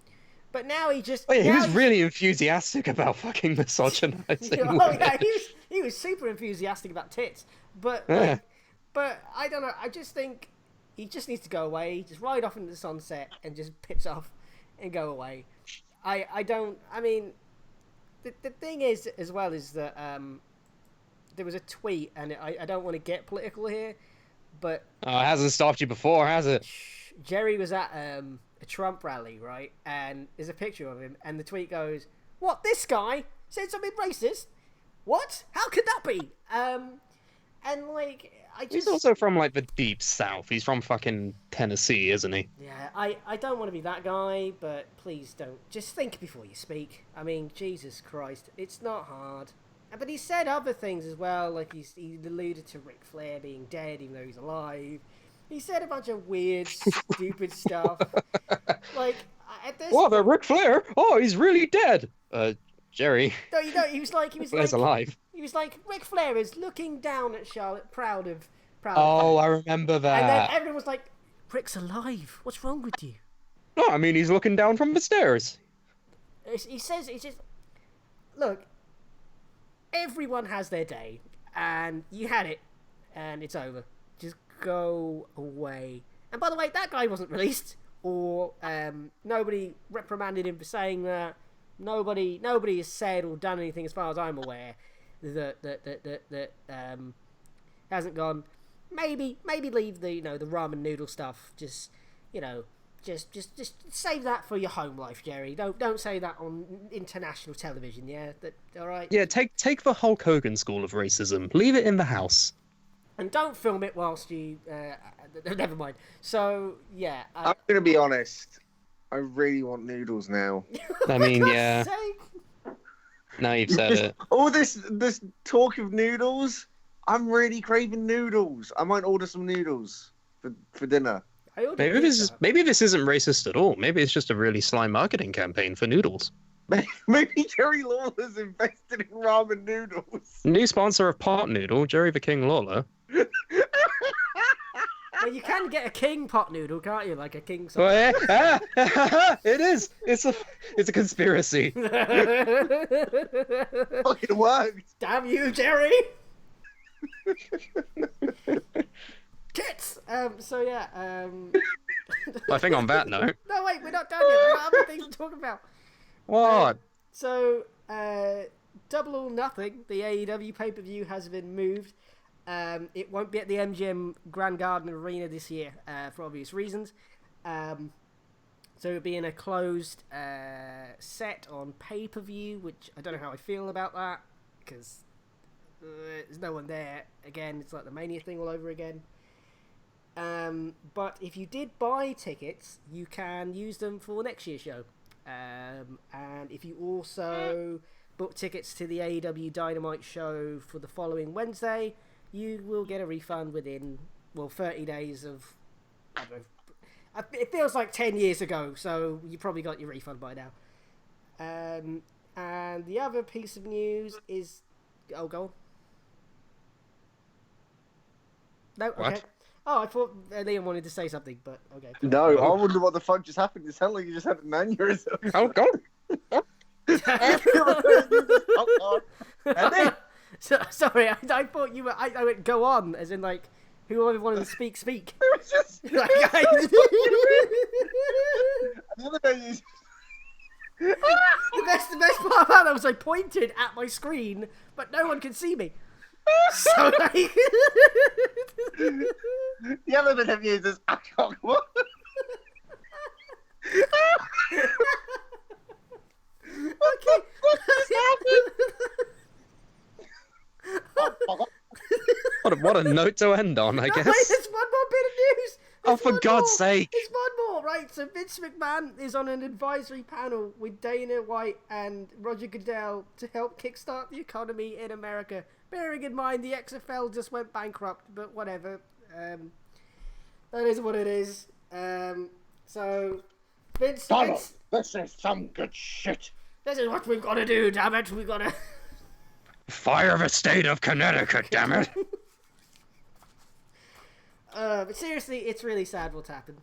Speaker 1: but now he just...
Speaker 2: Oh yeah, he was really enthusiastic about fucking misogynizing women.
Speaker 1: Oh yeah, he was super enthusiastic about tits, but
Speaker 2: Yeah.
Speaker 1: but I don't know. I just think he just needs to go away, just ride off into the sunset and just piss off and go away. I mean, the thing is as well is that there was a tweet, and I don't want to get political here, but
Speaker 2: Oh, it hasn't stopped you before, has it?
Speaker 1: Jerry was at a Trump rally, right? And there's a picture of him, and the tweet goes, "What? This guy said something racist? What? How could that be?" And like,
Speaker 2: He's also from like the deep south. He's from fucking Tennessee, isn't he?
Speaker 1: Yeah, I don't want to be that guy, but please don't. Just think before you speak. I mean, Jesus Christ, it's not hard. But he said other things as well, like he alluded to Ric Flair being dead even though he's alive. He said a bunch of weird, stupid stuff. Like, at this
Speaker 2: What, Ric Flair? Oh, he's really dead. Jerry.
Speaker 1: No, he was like,
Speaker 2: Flair's alive.
Speaker 1: He was like, Ric Flair is looking down at Charlotte, proud of
Speaker 2: Oh,
Speaker 1: her.
Speaker 2: I remember that.
Speaker 1: And then everyone was like, Ric's alive. What's wrong with you?
Speaker 2: No, I mean, he's looking down from the stairs.
Speaker 1: He says, look, everyone has their day, and you had it, and it's over. Just go away. And by the way, that guy wasn't released, or nobody reprimanded him for saying that. Nobody has said or done anything, as far as I'm aware, that hasn't gone. Maybe leave the the ramen noodle stuff. Just save that for your home life, Jerry. Don't say that on international television. Yeah, all right.
Speaker 2: Yeah, take the Hulk Hogan school of racism. Leave it in the house.
Speaker 1: And don't film it whilst you. Never mind. So yeah,
Speaker 3: I'm gonna be honest. I really want noodles now.
Speaker 2: I mean, yeah. Now you've said it.
Speaker 3: All this talk of noodles, I'm really craving noodles. I might order some noodles for dinner.
Speaker 2: Maybe this isn't racist at all. Maybe it's just a really sly marketing campaign for noodles.
Speaker 3: Maybe Jerry Lawler's invested in ramen noodles.
Speaker 2: New sponsor of Pot Noodle, Jerry the King Lawler.
Speaker 1: Well, you can get a king pot noodle, can't you? Like a king.
Speaker 2: Well, it is. It's a conspiracy.
Speaker 3: Fucking worked.
Speaker 1: Damn you, Jerry. Tits. So yeah.
Speaker 2: I think on that note.
Speaker 1: No, wait, we're not done yet. We've got other things to talk about.
Speaker 2: What?
Speaker 1: So, Double or Nothing, the AEW pay-per-view has been moved. It won't be at the MGM Grand Garden Arena this year, for obvious reasons. So it'll be in a closed set on pay-per-view, which I don't know how I feel about that, because there's no one there. Again, it's like the Mania thing all over again. But if you did buy tickets, you can use them for next year's show. And if you also book tickets to the AEW Dynamite show for the following Wednesday, you will get a refund within 30 days of, I don't know, it feels like 10 years ago, so you probably got your refund by now. And the other piece of news is... Oh, go on. No?
Speaker 2: What?
Speaker 1: Okay. Oh, I thought Liam wanted to say something, but okay.
Speaker 3: No, I wonder what the fuck just happened. It sounded like you just had an aneurysm.
Speaker 2: Oh, go.
Speaker 1: Sorry, I thought you were... I went, go on, as in, like, whoever wanted to speak.
Speaker 3: It was just...
Speaker 1: The
Speaker 3: other day you...
Speaker 1: best part about that was I pointed at my screen, but no one could see me. So, like...
Speaker 3: The other bit of news is... What?
Speaker 1: Okay.
Speaker 2: What a note to end on, I guess.
Speaker 1: Wait, there's one more bit of news.
Speaker 2: Oh, for God's sake.
Speaker 1: There's one more, right? So Vince McMahon is on an advisory panel with Dana White and Roger Goodell to help kickstart the economy in America. Bearing in mind the XFL just went bankrupt, but whatever. That is what it is. So Vince,
Speaker 3: This is some good shit.
Speaker 1: this is what we've got to do, damn it. We've got to...
Speaker 2: Fire the state of Connecticut, damn it.
Speaker 1: But seriously, it's really sad what's happened.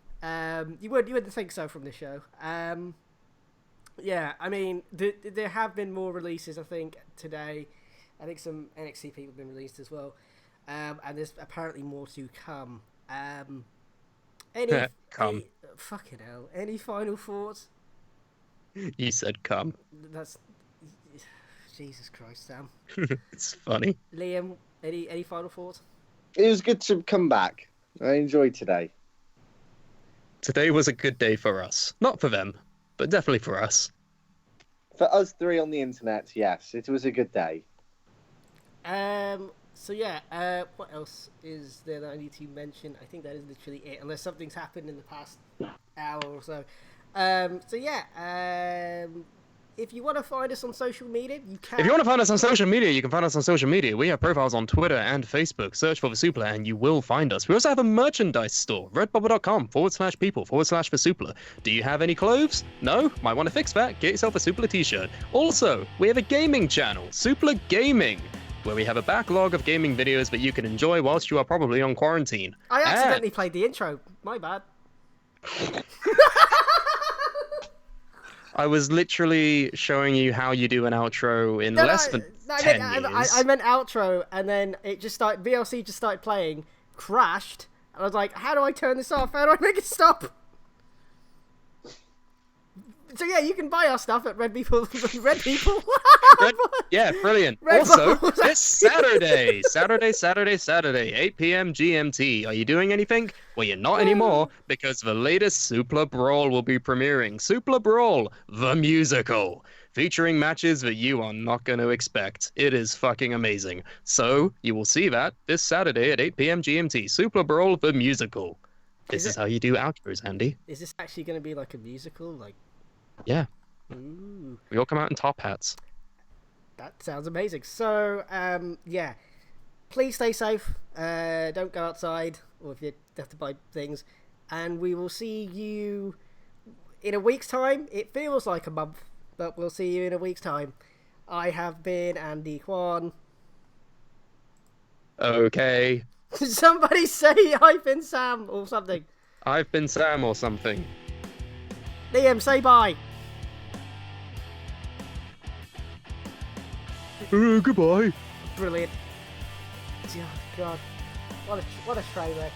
Speaker 1: You wouldn't think so from the show. Yeah, I mean, there have been more releases, I think, today. I think some NXT people have been released as well. And there's apparently more to come. Fucking hell. Any final thoughts?
Speaker 2: You said come.
Speaker 1: That's... Jesus Christ, Sam.
Speaker 2: It's funny.
Speaker 1: Liam, any final thoughts?
Speaker 3: It was good to come back. I enjoyed today.
Speaker 2: Today was a good day for us. Not for them, but definitely for us.
Speaker 3: For us three on the internet, yes, it was a good day.
Speaker 1: So yeah, what else is there that I need to mention? I think that is literally it, unless something's happened in the past hour or so. So yeah, if you want to find us on social media, you can.
Speaker 2: If you want to find us on social media, you can find us on social media. We have profiles on Twitter and Facebook. Search for the Suplah and you will find us. We also have a merchandise store, redbubble.com/people/for Suplah. Do you have any clothes? No? Might want to fix that. Get yourself a Suplah t-shirt. Also, we have a gaming channel, Suplah Gaming, where we have a backlog of gaming videos that you can enjoy whilst you are probably on quarantine.
Speaker 1: I accidentally played the intro. My bad.
Speaker 2: I was literally showing you how you do an outro in less than 10 years.
Speaker 1: I meant outro, and then it just started. VLC just started playing, crashed, and I was like, "How do I turn this off? How do I make it stop?" So yeah, you can buy our stuff at Red People.
Speaker 2: Yeah, brilliant. Also, this Saturday, 8 p.m. GMT. Are you doing anything? Well, you're not anymore, because the latest Suplah Brawl will be premiering. Suplah Brawl, the musical, featuring matches that you are not going to expect. It is fucking amazing. So, you will see that this Saturday at 8 p.m. GMT. Suplah Brawl, the musical. This is how you do outros, Andy.
Speaker 1: Is this actually going to be like a musical? Like...
Speaker 2: Yeah.
Speaker 1: Ooh.
Speaker 2: We all come out in top hats.
Speaker 1: That sounds amazing. So, yeah. Please stay safe. Don't go outside, or if you have to buy things. And we will see you in a week's time. It feels like a month, but we'll see you in a week's time. I have been Andy Kwan.
Speaker 2: Okay.
Speaker 1: Somebody say I've been Sam or something.
Speaker 2: I've been Sam or something.
Speaker 1: Liam, say bye.
Speaker 2: Goodbye.
Speaker 1: Brilliant. Oh, God. What a train wreck.